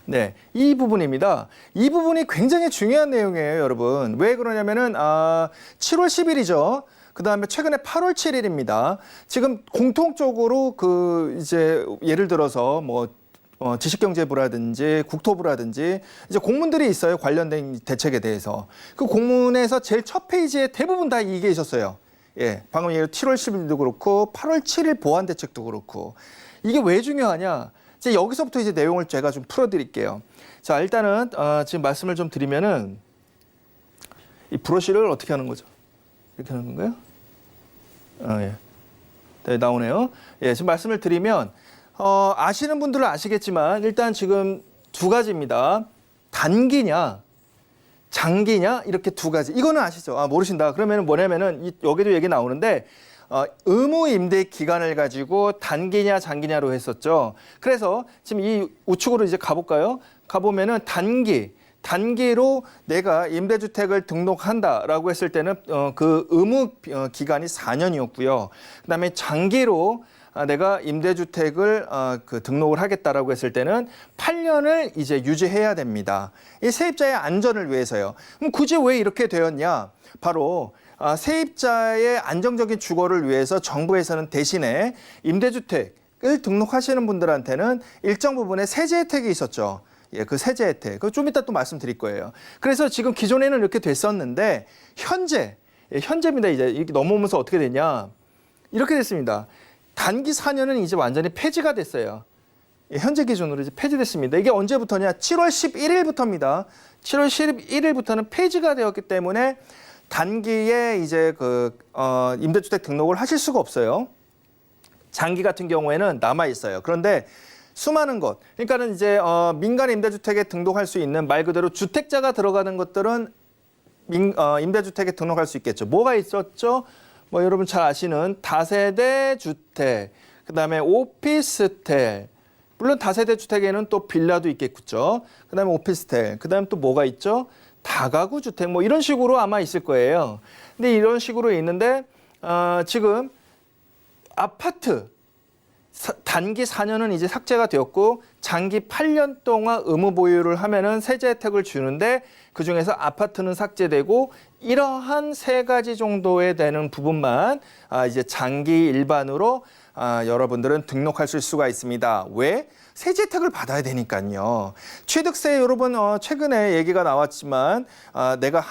네, 이 부분입니다. 이 부분이 굉장히 중요한 내용이에요, 여러분. 왜 그러냐면은 7월 10일이죠. 그 다음에 최근에 8월 7일입니다. 지금 공통적으로 그 이제 예를 들어서 뭐 지식경제부라든지 국토부라든지 이제 공문들이 있어요. 관련된 대책에 대해서. 그 공문에서 제일 첫 페이지에 대부분 다 이게 있었어요. 예, 방금 얘기한 7월 10일도 그렇고 8월 7일 보완 대책도 그렇고. 이게 왜 중요하냐? 이제 여기서부터 이제 내용을 제가 좀 풀어드릴게요. 자, 일단은 지금 말씀을 좀 드리면은 이 브러쉬를 어떻게 하는 거죠? 이렇게 하는 건가요? 예. 네, 나오네요. 예, 지금 말씀을 드리면 아시는 분들은 아시겠지만 일단 지금 2가지입니다. 단기냐, 장기냐 이렇게 2가지. 이거는 아시죠? 모르신다. 그러면 뭐냐면은 여기도 얘기 나오는데 의무 임대 기간을 가지고 단기냐 장기냐로 했었죠. 그래서 지금 이 우측으로 이제 가볼까요? 가보면은 단기로 내가 임대주택을 등록한다라고 했을 때는 그 의무 기간이 4년이었고요. 그다음에 장기로 내가 임대주택을 그 등록을 하겠다라고 했을 때는 8년을 이제 유지해야 됩니다. 이 세입자의 안전을 위해서요. 그럼 굳이 왜 이렇게 되었냐? 바로 세입자의 안정적인 주거를 위해서 정부에서는 대신에 임대주택을 등록하시는 분들한테는 일정 부분의 세제 혜택이 있었죠. 예, 그 세제 혜택. 그거 좀 이따 또 말씀드릴 거예요. 그래서 지금 기존에는 이렇게 됐었는데 현재입니다. 이제 이렇게 넘어오면서 어떻게 되냐? 이렇게 됐습니다. 단기 4년은 이제 완전히 폐지가 됐어요. 예, 현재 기준으로 이제 폐지됐습니다. 이게 언제부터냐? 7월 11일부터입니다. 7월 11일부터는 폐지가 되었기 때문에 단기에 이제 임대주택 등록을 하실 수가 없어요. 장기 같은 경우에는 남아 있어요. 그런데 수많은 것, 그러니까는 이제 민간 임대주택에 등록할 수 있는 말 그대로 주택자가 들어가는 것들은 임대주택에 등록할 수 있겠죠. 뭐가 있었죠? 뭐 여러분 잘 아시는 다세대 주택, 그다음에 오피스텔. 물론 다세대 주택에는 또 빌라도 있겠죠. 그다음에 오피스텔. 그다음에 또 뭐가 있죠? 다가구 주택. 뭐 이런 식으로 아마 있을 거예요. 근데 이런 식으로 있는데 지금 아파트 단기 4년은 이제 삭제가 되었고 장기 8년 동안 의무 보유를 하면은 세제 혜택을 주는데 그중에서 아파트는 삭제되고 이러한 3가지 정도에 되는 부분만 이제 장기 일반으로 여러분들은 등록할 수가 있습니다. 왜? 세제 혜택을 받아야 되니까요. 취득세 여러분 최근에 얘기가 나왔지만 내가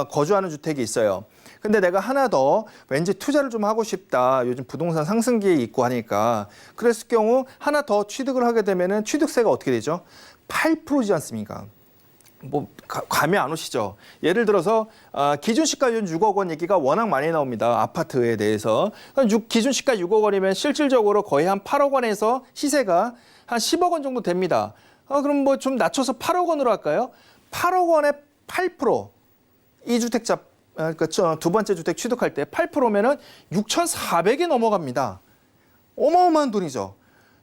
거주하는 주택이 있어요. 근데 내가 하나 더 왠지 투자를 좀 하고 싶다. 요즘 부동산 상승기에 있고 하니까. 그랬을 경우 하나 더 취득을 하게 되면은 취득세가 어떻게 되죠? 8%지 않습니까? 뭐 감이 안 오시죠? 예를 들어서 기준 시가 6억 원 얘기가 워낙 많이 나옵니다. 아파트에 대해서. 기준 시가 6억 원이면 실질적으로 거의 한 8억 원에서 시세가 한 10억 원 정도 됩니다. 그럼 뭐 좀 낮춰서 8억 원으로 할까요? 8억 원에 8%. 2주택자 그러니까 두 번째 주택 취득할 때 8%면은 6,400이 넘어갑니다. 어마어마한 돈이죠.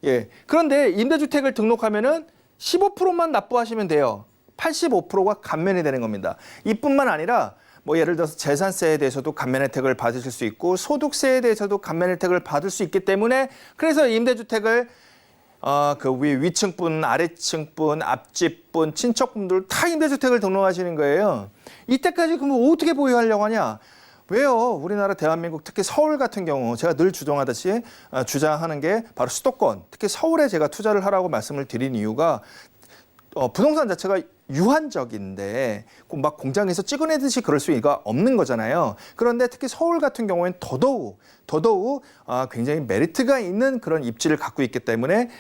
예. 그런데 임대주택을 등록하면은 15%만 납부하시면 돼요. 85%가 감면이 되는 겁니다. 이뿐만 아니라 뭐 예를 들어서 재산세에 대해서도 감면 혜택을 받으실 수 있고 소득세에 대해서도 감면 혜택을 받을 수 있기 때문에 그래서 임대주택을 그 위층분, 아래층분, 앞집분, 친척분들 다 임대주택을 등록하시는 거예요. 이때까지 그럼 어떻게 보유하려고 하냐? 왜요? 우리나라 대한민국 특히 서울 같은 경우 제가 늘 주장하듯이 주장하는 게 바로 수도권, 특히 서울에 제가 투자를 하라고 말씀을 드린 이유가 부동산 자체가 유한적인데 막 공장에서 찍어내듯이 그럴 수가 없는 거잖아요. 그런데 특히 서울 같은 경우에는 더더욱 굉장히 메리트가 있는 그런 입지를 갖고 있기 때문에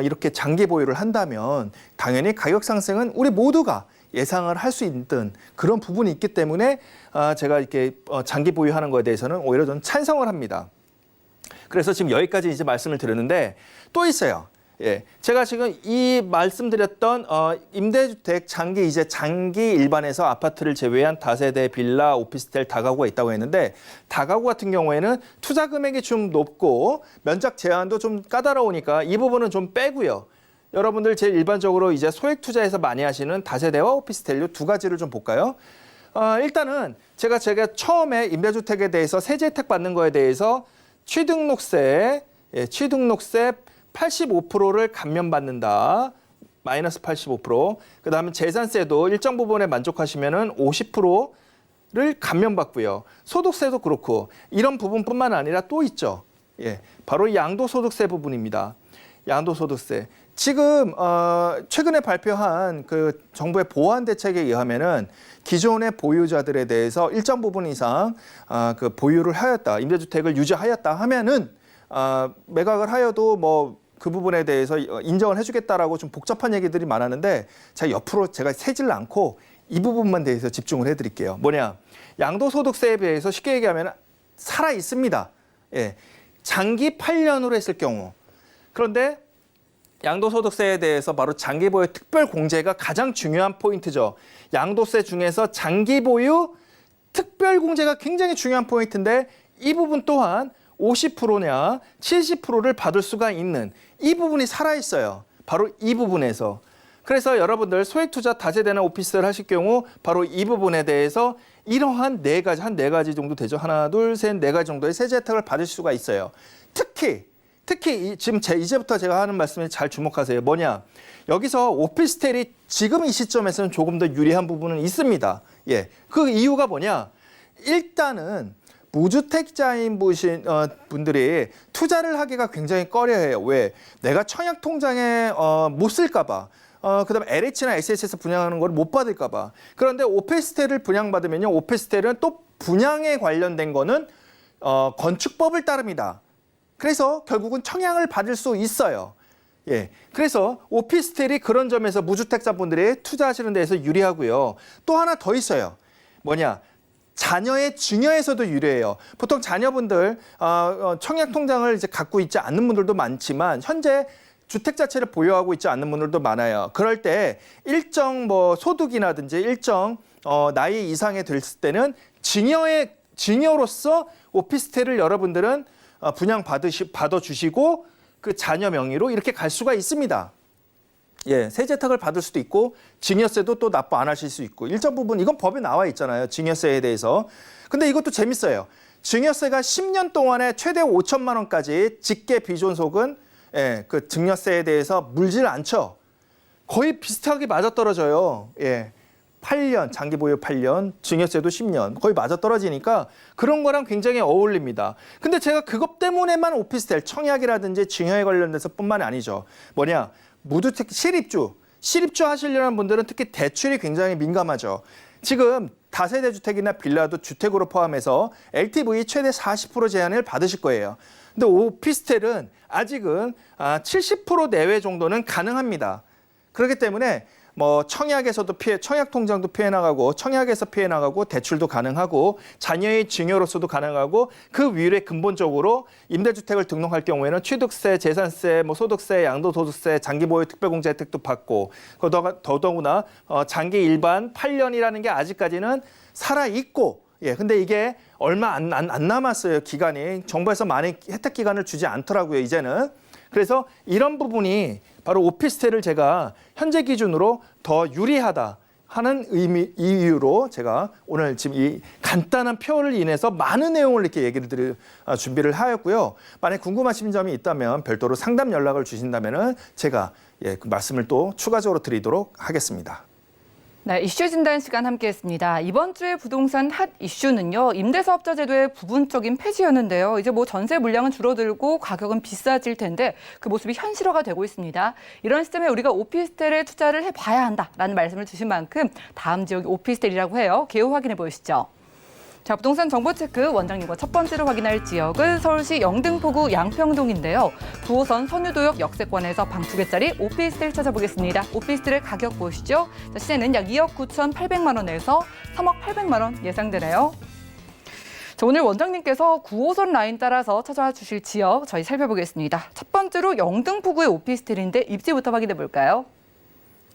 이렇게 장기 보유를 한다면 당연히 가격 상승은 우리 모두가 예상을 할 수 있는 그런 부분이 있기 때문에 제가 이렇게 장기 보유하는 거에 대해서는 오히려 저는 찬성을 합니다. 그래서 지금 여기까지 이제 말씀을 드렸는데 또 있어요. 예, 제가 지금 이 말씀드렸던 임대주택 장기 일반에서 아파트를 제외한 다세대, 빌라, 오피스텔, 다가구가 있다고 했는데 다가구 같은 경우에는 투자 금액이 좀 높고 면적 제한도 좀 까다로우니까 이 부분은 좀 빼고요. 여러분들 제일 일반적으로 이제 소액 투자에서 많이 하시는 다세대와 오피스텔 두 가지를 좀 볼까요? 일단은 제가 처음에 임대주택에 대해서 세제 혜택 받는 거에 대해서 취등록세 85%를 감면받는다. 마이너스 85%. 그다음에 재산세도 일정 부분에 만족하시면은 50%를 감면받고요. 소득세도 그렇고 이런 부분뿐만 아니라 또 있죠. 예, 바로 양도소득세 부분입니다. 양도소득세. 지금 최근에 발표한 그 정부의 보완 대책에 의하면은 기존의 보유자들에 대해서 일정 부분 이상 그 보유를 하였다, 임대주택을 유지하였다 하면은 매각을 하여도 뭐 그 부분에 대해서 인정을 해주겠다라고 좀 복잡한 얘기들이 많았는데 제가 옆으로 제가 세질 않고 이 부분만 대해서 집중을 해드릴게요. 뭐냐? 양도소득세에 비해서 쉽게 얘기하면 살아 있습니다. 예, 장기 8년으로 했을 경우. 그런데 양도소득세에 대해서 바로 장기보유 특별공제가 가장 중요한 포인트죠. 양도세 중에서 장기보유 특별공제가 굉장히 중요한 포인트인데 이 부분 또한 50%냐 70%를 받을 수가 있는 이 부분이 살아있어요. 바로 이 부분에서. 그래서 여러분들 소액투자 다세대나 오피스를 하실 경우 바로 이 부분에 대해서 이러한 한 네 가지 정도 되죠. 하나, 둘, 셋, 네 가지 정도의 세제 혜택을 받을 수가 있어요. 특히 지금 이제부터 제가 하는 말씀에 잘 주목하세요. 뭐냐? 여기서 오피스텔이 지금 이 시점에서는 조금 더 유리한 부분은 있습니다. 예, 그 이유가 뭐냐? 일단은 무주택자인 분들이 투자를 하기가 굉장히 꺼려해요. 왜? 내가 청약통장에 못 쓸까 봐. 그다음에 LH나 SH에서 분양하는 걸 못 받을까 봐. 그런데 오피스텔을 분양받으면요. 오피스텔은 또 분양에 관련된 거는 건축법을 따릅니다. 그래서 결국은 청약을 받을 수 있어요. 예. 그래서 오피스텔이 그런 점에서 무주택자분들이 투자하시는 데에서 유리하고요. 또 하나 더 있어요. 뭐냐? 자녀의 증여에서도 유리해요. 보통 자녀분들 청약 통장을 이제 갖고 있지 않는 분들도 많지만 현재 주택 자체를 보유하고 있지 않는 분들도 많아요. 그럴 때 일정 뭐 소득이라든지 일정 나이 이상에 됐을 때는 증여로서 오피스텔을 여러분들은 분양 받아주시고 그 자녀 명의로 이렇게 갈 수가 있습니다. 예, 세제 혜택을 받을 수도 있고 증여세도 또 납부 안 하실 수 있고 일정 부분 이건 법에 나와 있잖아요. 증여세에 대해서. 근데 이것도 재밌어요. 증여세가 10년 동안에 최대 5천만 원까지 직계 비존속은 그 증여세에 대해서 물질 않죠. 거의 비슷하게 맞아떨어져요. 예. 8년, 장기 보유 8년, 증여세도 10년, 거의 맞아떨어지니까 그런 거랑 굉장히 어울립니다. 근데 제가 그것 때문에만 오피스텔, 청약이라든지 증여에 관련돼서 뿐만이 아니죠. 뭐냐? 무주택 실입주 하시려는 분들은 특히 대출이 굉장히 민감하죠. 지금 다세대 주택이나 빌라도 주택으로 포함해서 LTV 최대 40% 제한을 받으실 거예요. 근데 오피스텔은 아직은 70% 내외 정도는 가능합니다. 그렇기 때문에 뭐 청약에서도 청약 통장도 피해 나가고 청약에서 피해 나가고 대출도 가능하고 자녀의 증여로서도 가능하고 그 위에 근본적으로 임대주택을 등록할 경우에는 취득세, 재산세, 뭐 소득세, 양도소득세, 장기보유 특별공제 혜택도 받고 더더구나 장기 일반 8년이라는 게 아직까지는 살아 있고 예, 근데 이게 얼마 안 남았어요. 기간이. 정부에서 많이 혜택 기간을 주지 않더라고요, 이제는. 그래서 이런 부분이 바로 오피스텔을 제가 현재 기준으로 더 유리하다 하는 이유로 제가 오늘 지금 이 간단한 표를 인해서 많은 내용을 이렇게 얘기를 드릴 준비를 하였고요. 만약 궁금하신 점이 있다면 별도로 상담 연락을 주신다면은 제가 예, 그 말씀을 또 추가적으로 드리도록 하겠습니다. 네, 이슈 진단 시간 함께했습니다. 이번 주에 부동산 핫 이슈는요, 임대사업자 제도의 부분적인 폐지였는데요. 이제 뭐 전세 물량은 줄어들고 가격은 비싸질 텐데 그 모습이 현실화가 되고 있습니다. 이런 시점에 우리가 오피스텔에 투자를 해봐야 한다라는 말씀을 주신 만큼 다음 지역이 오피스텔이라고 해요. 개요 확인해 보시죠. 자, 부동산 정보체크 원장님과 첫 번째로 확인할 지역은 서울시 영등포구 양평동인데요. 9호선 선유도역 역세권에서 방 2개짜리 오피스텔 찾아보겠습니다. 오피스텔의 가격 보시죠. 자, 시세는 약 2억 9,800만 원에서 3억 800만 원 예상되네요. 자, 오늘 원장님께서 9호선 라인 따라서 찾아와 주실 지역 저희 살펴보겠습니다. 첫 번째로 영등포구의 오피스텔인데 입지부터 확인해 볼까요?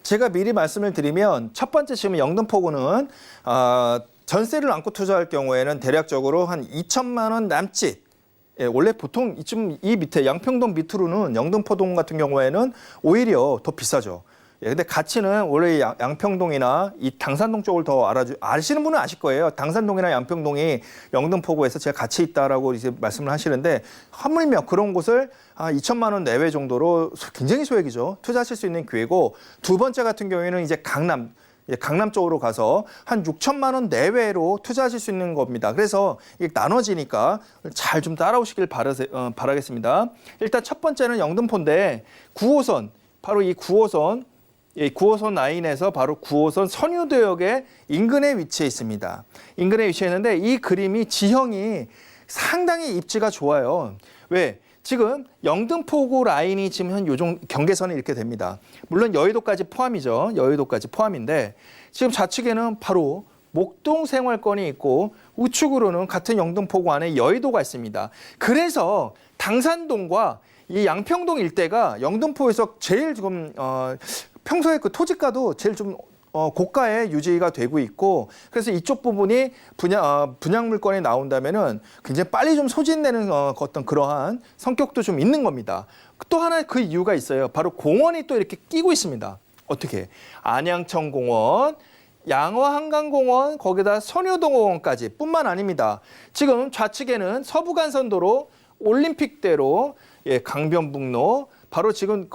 제가 미리 말씀을 드리면 첫 번째 지금 영등포구는 전세를 안고 투자할 경우에는 대략적으로 한 2천만 원 남짓. 예, 원래 보통 이 밑에 양평동 밑으로는 영등포동 같은 경우에는 오히려 더 비싸죠. 예, 근데 가치는 원래 양평동이나 이 당산동 쪽을 더 아시는 분은 아실 거예요. 당산동이나 양평동이 영등포구에서 제가 가치 있다라고 이제 말씀을 하시는데 하물며 그런 곳을 2천만 원 내외 정도로 굉장히 소액이죠. 투자하실 수 있는 기회고 두 번째 같은 경우에는 이제 강남 쪽으로 가서 한 6천만 원 내외로 투자하실 수 있는 겁니다. 그래서 이게 나눠지니까 잘 좀 따라오시길 바라겠습니다. 일단 첫 번째는 영등포인데 9호선, 바로 이 9호선, 9호선 라인에서 바로 9호선 선유도역의 인근에 위치해 있습니다. 인근에 위치해 있는데 이 그림이 지형이 상당히 입지가 좋아요. 왜? 지금 영등포구 라인이 지금 한 요정 경계선이 이렇게 됩니다. 물론 여의도까지 포함이죠. 여의도까지 포함인데 지금 좌측에는 바로 목동 생활권이 있고 우측으로는 같은 영등포구 안에 여의도가 있습니다. 그래서 당산동과 이 양평동 일대가 영등포에서 제일 지금 평소에 그 토지가도 제일 좀 고가에 유지가 되고 있고 그래서 이쪽 부분이 분양 물건이 나온다면은 굉장히 빨리 좀 소진되는 어떤 그러한 성격도 좀 있는 겁니다. 또 하나 그 이유가 있어요. 바로 공원이 또 이렇게 끼고 있습니다. 어떻게? 안양천공원, 양화한강공원, 거기다 선유동공원까지 뿐만 아닙니다. 지금 좌측에는 서부간선도로, 올림픽대로, 예, 강변북로, 바로 지금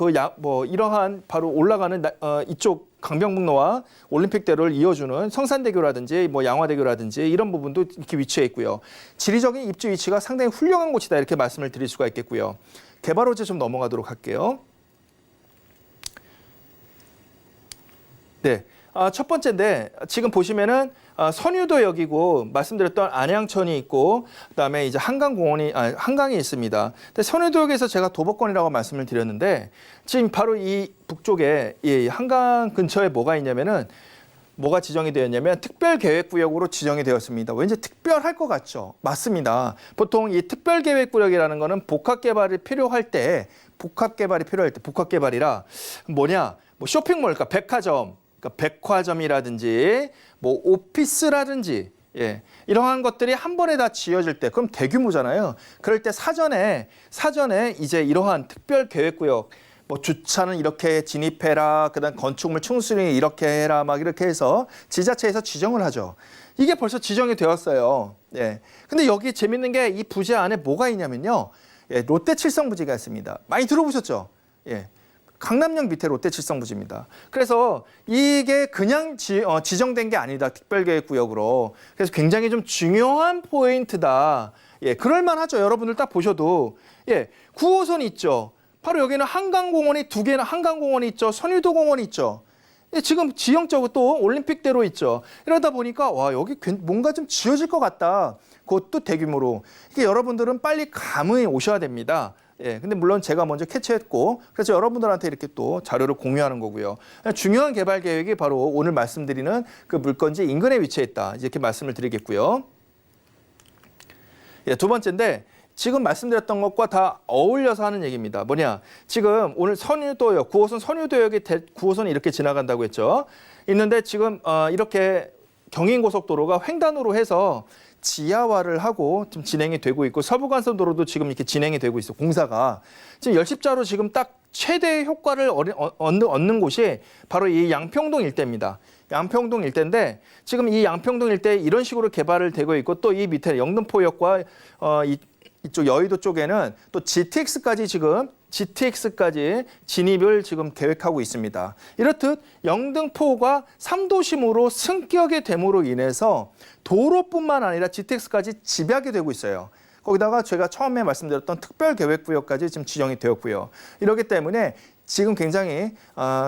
이러한 바로 올라가는 이쪽 강변북로와 올림픽대로를 이어주는 성산대교라든지 뭐 양화대교라든지 이런 부분도 이렇게 위치해 있고요. 지리적인 입지 위치가 상당히 훌륭한 곳이다 이렇게 말씀을 드릴 수가 있겠고요. 개발 호재 좀 넘어가도록 할게요. 네. 첫 번째인데 지금 보시면은 선유도역이고 말씀드렸던 안양천이 있고 그다음에 이제 한강이 있습니다. 근데 선유도역에서 제가 도보권이라고 말씀을 드렸는데 지금 바로 이 북쪽에 이 한강 근처에 뭐가 있냐면은 뭐가 지정이 되었냐면 특별계획구역으로 지정이 되었습니다. 왠지 특별할 것 같죠? 맞습니다. 보통 이 특별계획구역이라는 거는 복합개발이 필요할 때 복합개발이라 뭐냐? 뭐 쇼핑몰, 그러니까 백화점, 백화점이라든지 뭐 오피스라든지 예, 이러한 것들이 한 번에 다 지어질 때 그럼 대규모잖아요. 그럴 때 사전에 이제 이러한 특별 계획구역 뭐 주차는 이렇게 진입해라, 그다음 건축물 충수는 이렇게 해라, 막 이렇게 해서 지자체에서 지정을 하죠. 이게 벌써 지정이 되었어요. 예. 근데 여기 재밌는 게 이 부지 안에 뭐가 있냐면요, 예, 롯데 칠성부지가 있습니다. 많이 들어보셨죠? 예. 강남역 밑에 롯데 칠성부지입니다. 그래서 이게 그냥 지정된 게 아니다. 특별계획구역으로. 그래서 굉장히 좀 중요한 포인트다. 예, 그럴만하죠. 여러분들 딱 보셔도. 예, 9호선 있죠. 바로 여기는 한강공원이 2개나 한강공원이 있죠. 선유도공원이 있죠. 예, 지금 지형적으로 또 올림픽대로 있죠. 이러다 보니까 와, 여기 뭔가 좀 지어질 것 같다. 그것도 대규모로. 이게 여러분들은 빨리 감이 오셔야 됩니다. 예, 근데 물론 제가 먼저 캐치했고 그래서 여러분들한테 이렇게 또 자료를 공유하는 거고요. 중요한 개발 계획이 바로 오늘 말씀드리는 그 물건지 인근에 위치해 있다. 이렇게 말씀을 드리겠고요. 예, 두 번째인데 지금 말씀드렸던 것과 다 어울려서 하는 얘기입니다. 뭐냐? 지금 오늘 선유도역, 9호선 선유도역이 9호선이 이렇게 지나간다고 했죠. 있는데 지금 이렇게 경인고속도로가 횡단으로 해서 지하화를 하고 지금 진행이 되고 있고 서부간선도로도 지금 이렇게 진행이 되고 있어. 공사가 지금 열십자로 지금 딱 최대 효과를 얻는 곳이 바로 이 양평동 일대입니다. 양평동 일대인데 지금 이 양평동 일대 이런 식으로 개발을 되고 있고 또 이 밑에 영등포역과 이쪽 여의도 쪽에는 또 GTX까지 진입을 지금 계획하고 있습니다. 이렇듯 영등포가 3도심으로 승격이 됨으로 인해서 도로뿐만 아니라 GTX까지 집약이 되고 있어요. 거기다가 제가 처음에 말씀드렸던 특별계획구역까지 지금 지정이 되었고요. 이렇기 때문에 지금 굉장히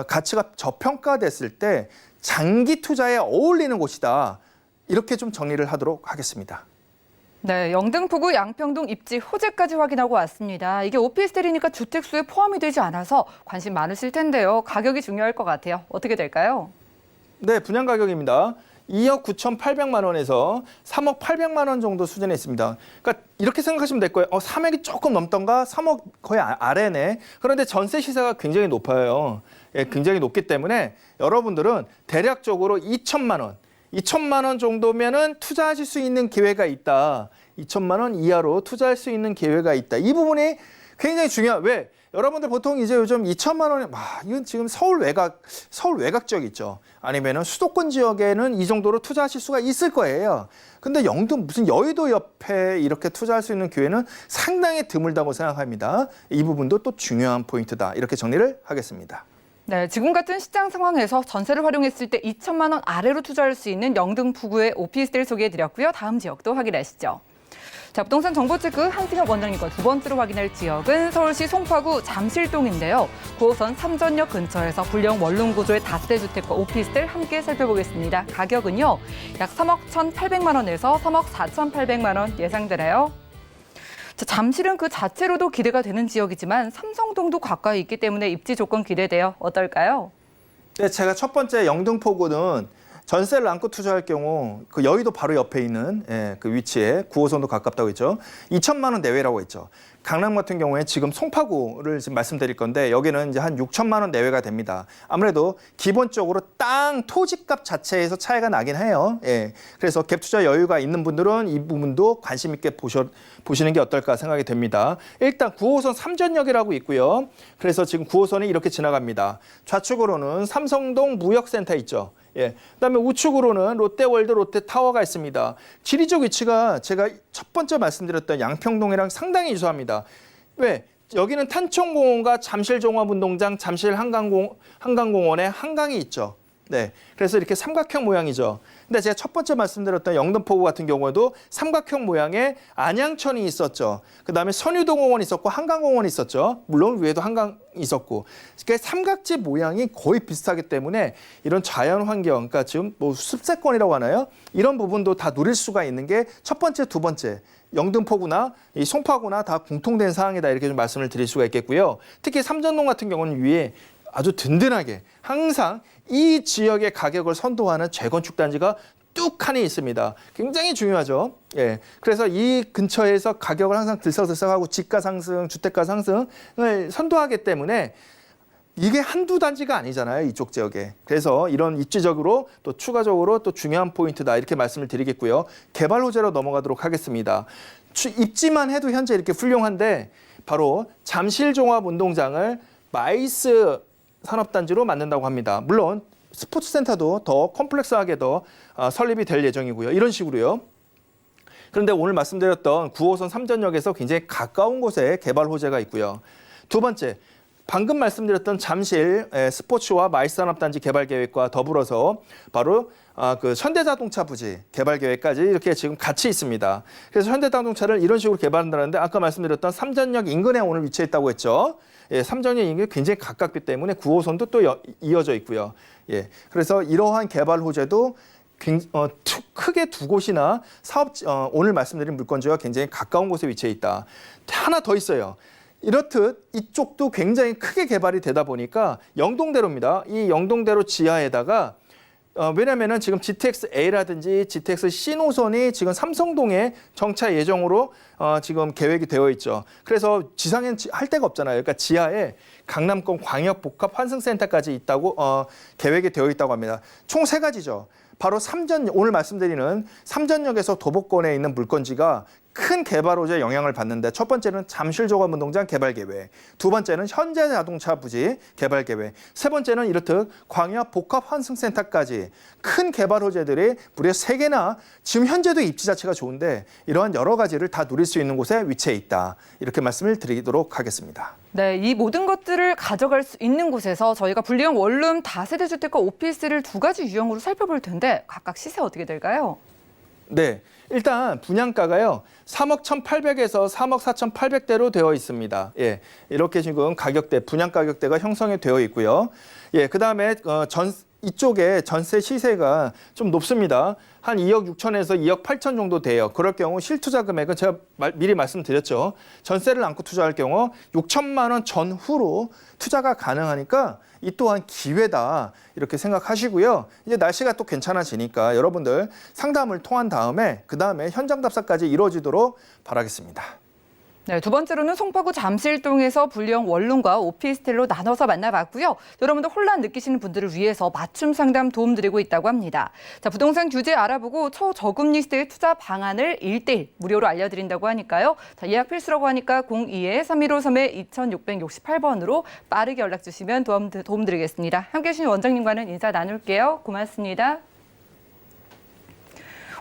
가치가 저평가됐을 때 장기 투자에 어울리는 곳이다. 이렇게 좀 정리를 하도록 하겠습니다. 네, 영등포구 양평동 입지 호재까지 확인하고 왔습니다. 이게 오피스텔이니까 주택수에 포함이 되지 않아서 관심 많으실 텐데요. 가격이 중요할 것 같아요. 어떻게 될까요? 네, 분양 가격입니다. 2억 9,800만 원에서 3억 800만 원 정도 수준에 있습니다. 그러니까 이렇게 생각하시면 될 거예요. 3억이 조금 넘던가 3억 거의 아래네. 그런데 전세 시세가 굉장히 높아요. 예, 굉장히 높기 때문에 여러분들은 대략적으로 2천만 원 정도면은 투자하실 수 있는 기회가 있다. 2천만 원 이하로 투자할 수 있는 기회가 있다. 이 부분이 굉장히 중요해요. 왜? 여러분들 보통 이제 요즘 2천만 원에 이건 지금 서울 외곽 지역 있죠. 아니면은 수도권 지역에는 이 정도로 투자하실 수가 있을 거예요. 근데 무슨 여의도 옆에 이렇게 투자할 수 있는 기회는 상당히 드물다고 생각합니다. 이 부분도 또 중요한 포인트다. 이렇게 정리를 하겠습니다. 네, 지금 같은 시장 상황에서 전세를 활용했을 때 2천만 원 아래로 투자할 수 있는 영등포구의 오피스텔 소개해드렸고요. 다음 지역도 확인하시죠. 자, 부동산 정보체크 한승혁 원장님과 두 번째로 확인할 지역은 서울시 송파구 잠실동인데요. 9호선 삼전역 근처에서 불량 원룸 구조의 다세대주택과 오피스텔 함께 살펴보겠습니다. 가격은요, 약 3억 1,800만 원에서 3억 4,800만 원 예상되나요? 자, 잠실은 그 자체로도 기대가 되는 지역이지만 삼성동도 가까이 있기 때문에 입지 조건 기대돼요. 어떨까요? 네, 제가 첫 번째 영등포구는 전세를 안고 투자할 경우 그 여의도 바로 옆에 있는 그 위치에 9호선도 가깝다고 했죠. 2천만 원 내외라고 했죠. 강남 같은 경우에 지금 송파구를 지금 말씀드릴 건데 여기는 이제 한 6천만 원 내외가 됩니다. 아무래도 기본적으로 땅 토지값 자체에서 차이가 나긴 해요. 예. 그래서 갭 투자 여유가 있는 분들은 이 부분도 관심 있게 보시는 게 어떨까 생각이 됩니다. 일단 9호선 삼전역이라고 있고요. 그래서 지금 9호선이 이렇게 지나갑니다. 좌측으로는 삼성동 무역센터 있죠. 예. 그다음에 우측으로는 롯데월드 롯데타워가 있습니다. 지리적 위치가 제가 첫 번째 말씀드렸던 양평동이랑 상당히 유사합니다. 왜? 여기는 탄천공원과 잠실종합운동장, 잠실 한강공원에 한강이 있죠. 네, 그래서 이렇게 삼각형 모양이죠. 근데 제가 첫 번째 말씀드렸던 영등포구 같은 경우에도 삼각형 모양의 안양천이 있었죠. 그다음에 선유도공원이 있었고 한강공원이 있었죠. 물론 위에도 한강이 있었고. 그러니까 삼각지 모양이 거의 비슷하기 때문에 이런 자연 환경, 그러니까 지금 뭐 습세권이라고 하나요? 이런 부분도 다 누릴 수가 있는 게 첫 번째, 두 번째. 영등포구나 이 송파구나 다 공통된 사항이다 이렇게 좀 말씀을 드릴 수가 있겠고요. 특히 삼전동 같은 경우는 위에 아주 든든하게 항상 이 지역의 가격을 선도하는 재건축 단지가 뚝하니 있습니다. 굉장히 중요하죠. 예. 그래서 이 근처에서 가격을 항상 들썩들썩하고 집가 상승, 주택가 상승을 선도하기 때문에 이게 한두 단지가 아니잖아요. 이쪽 지역에. 그래서 이런 입지적으로 또 추가적으로 또 중요한 포인트다 이렇게 말씀을 드리겠고요. 개발 호재로 넘어가도록 하겠습니다. 입지만 해도 현재 이렇게 훌륭한데 바로 잠실종합운동장을 마이스 산업단지로 만든다고 합니다. 물론 스포츠센터도 더 컴플렉스하게 더 설립이 될 예정이고요. 이런 식으로요. 그런데 오늘 말씀드렸던 9호선 삼전역에서 굉장히 가까운 곳에 개발 호재가 있고요. 두 번째, 방금 말씀드렸던 잠실 스포츠와 마이스 산업단지 개발 계획과 더불어서 바로 그 현대자동차 부지 개발 계획까지 이렇게 지금 같이 있습니다. 그래서 현대자동차를 이런 식으로 개발한다는데 아까 말씀드렸던 삼전역 인근에 오늘 위치했다고 했죠. 예, 삼전역 인근이 굉장히 가깝기 때문에 9호선도 또 이어져 있고요. 예, 그래서 이러한 개발 호재도 크게 두 곳이나 오늘 말씀드린 물건지와 굉장히 가까운 곳에 위치해 있다. 하나 더 있어요. 이렇듯 이쪽도 굉장히 크게 개발이 되다 보니까 영동대로입니다. 이 영동대로 지하에다가 왜냐면은 지금 GTX-A라든지 GTX-C 노선이 지금 삼성동에 정차 예정으로 지금 계획이 되어 있죠. 그래서 지상엔 할 데가 없잖아요. 그러니까 지하에 강남권 광역복합환승센터까지 있다고 계획이 되어 있다고 합니다. 총 3가지죠. 바로 오늘 말씀드리는 삼전역에서 도보권에 있는 물건지가 큰 개발 호재에 영향을 받는데, 첫 번째는 잠실조감운동장 개발 계획, 두 번째는 현대자동차 부지 개발 계획, 세 번째는 이렇듯 광역 복합 환승센터까지 큰 개발 호재들이 무려 3개나 지금 현재도 입지 자체가 좋은데 이러한 여러 가지를 다 누릴 수 있는 곳에 위치해 있다. 이렇게 말씀을 드리도록 하겠습니다. 네, 이 모든 것들을 가져갈 수 있는 곳에서 저희가 분리형 원룸 다세대 주택과 오피스를 2가지 유형으로 살펴볼 텐데 각각 시세 어떻게 될까요? 네, 일단 분양가가요 3억 1,800에서 3억 4,800대로 되어 있습니다. 예, 이렇게 지금 가격대, 분양 가격대가 형성이 되어 있고요. 예, 그다음에 이쪽에 전세 시세가 좀 높습니다. 한 2억 6천에서 2억 8천 정도 돼요. 그럴 경우 실투자 금액은 제가 미리 말씀드렸죠. 전세를 안고 투자할 경우 6천만 원 전후로 투자가 가능하니까 이 또한 기회다 이렇게 생각하시고요. 이제 날씨가 또 괜찮아지니까 여러분들 상담을 통한 다음에 그다음에 현장 답사까지 이루어지도록 바라겠습니다. 네, 두 번째로는 송파구 잠실동에서 분리형 원룸과 오피스텔로 나눠서 만나봤고요. 여러분들 혼란 느끼시는 분들을 위해서 맞춤 상담 도움드리고 있다고 합니다. 자, 부동산 규제 알아보고 초저금리 시대의 투자 방안을 1:1 무료로 알려드린다고 하니까요. 자, 예약 필수라고 하니까 02-3153-2668번으로 빠르게 연락 주시면 도움드리겠습니다. 함께해 주신 원장님과는 인사 나눌게요. 고맙습니다.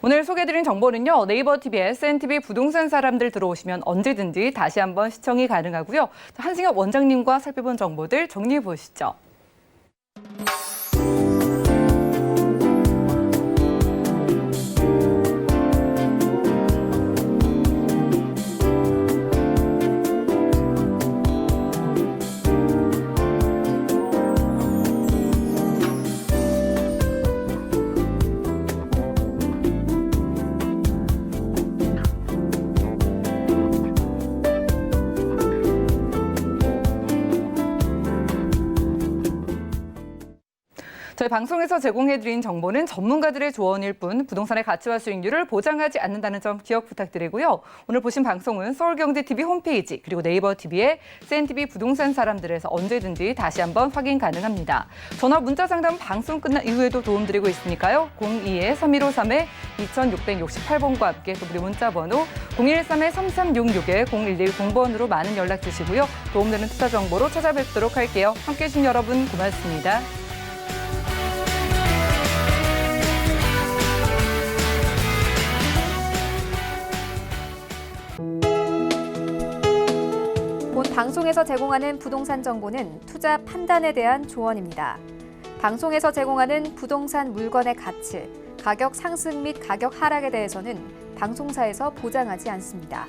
오늘 소개해드린 정보는요. 네이버 TV에 SNTV 부동산 사람들 들어오시면 언제든지 다시 한번 시청이 가능하고요. 한승엽 원장님과 살펴본 정보들 정리해 보시죠. 저희 방송에서 제공해드린 정보는 전문가들의 조언일 뿐 부동산의 가치와 수익률을 보장하지 않는다는 점 기억 부탁드리고요. 오늘 보신 방송은 서울경제TV 홈페이지 그리고 네이버 TV에 SNTV 부동산 사람들에서 언제든지 다시 한번 확인 가능합니다. 전화 문자 상담 방송 끝난 이후에도 도움드리고 있으니까요. 02-3153-2668번과 함께 또 우리 문자 번호 013-3366-0110번으로 많은 연락 주시고요. 도움되는 투자 정보로 찾아뵙도록 할게요. 함께해 주신 여러분 고맙습니다. 본 방송에서 제공하는 부동산 정보는 투자 판단에 대한 조언입니다. 방송에서 제공하는 부동산 물건의 가치, 가격 상승 및 가격 하락에 대해서는 방송사에서 보장하지 않습니다.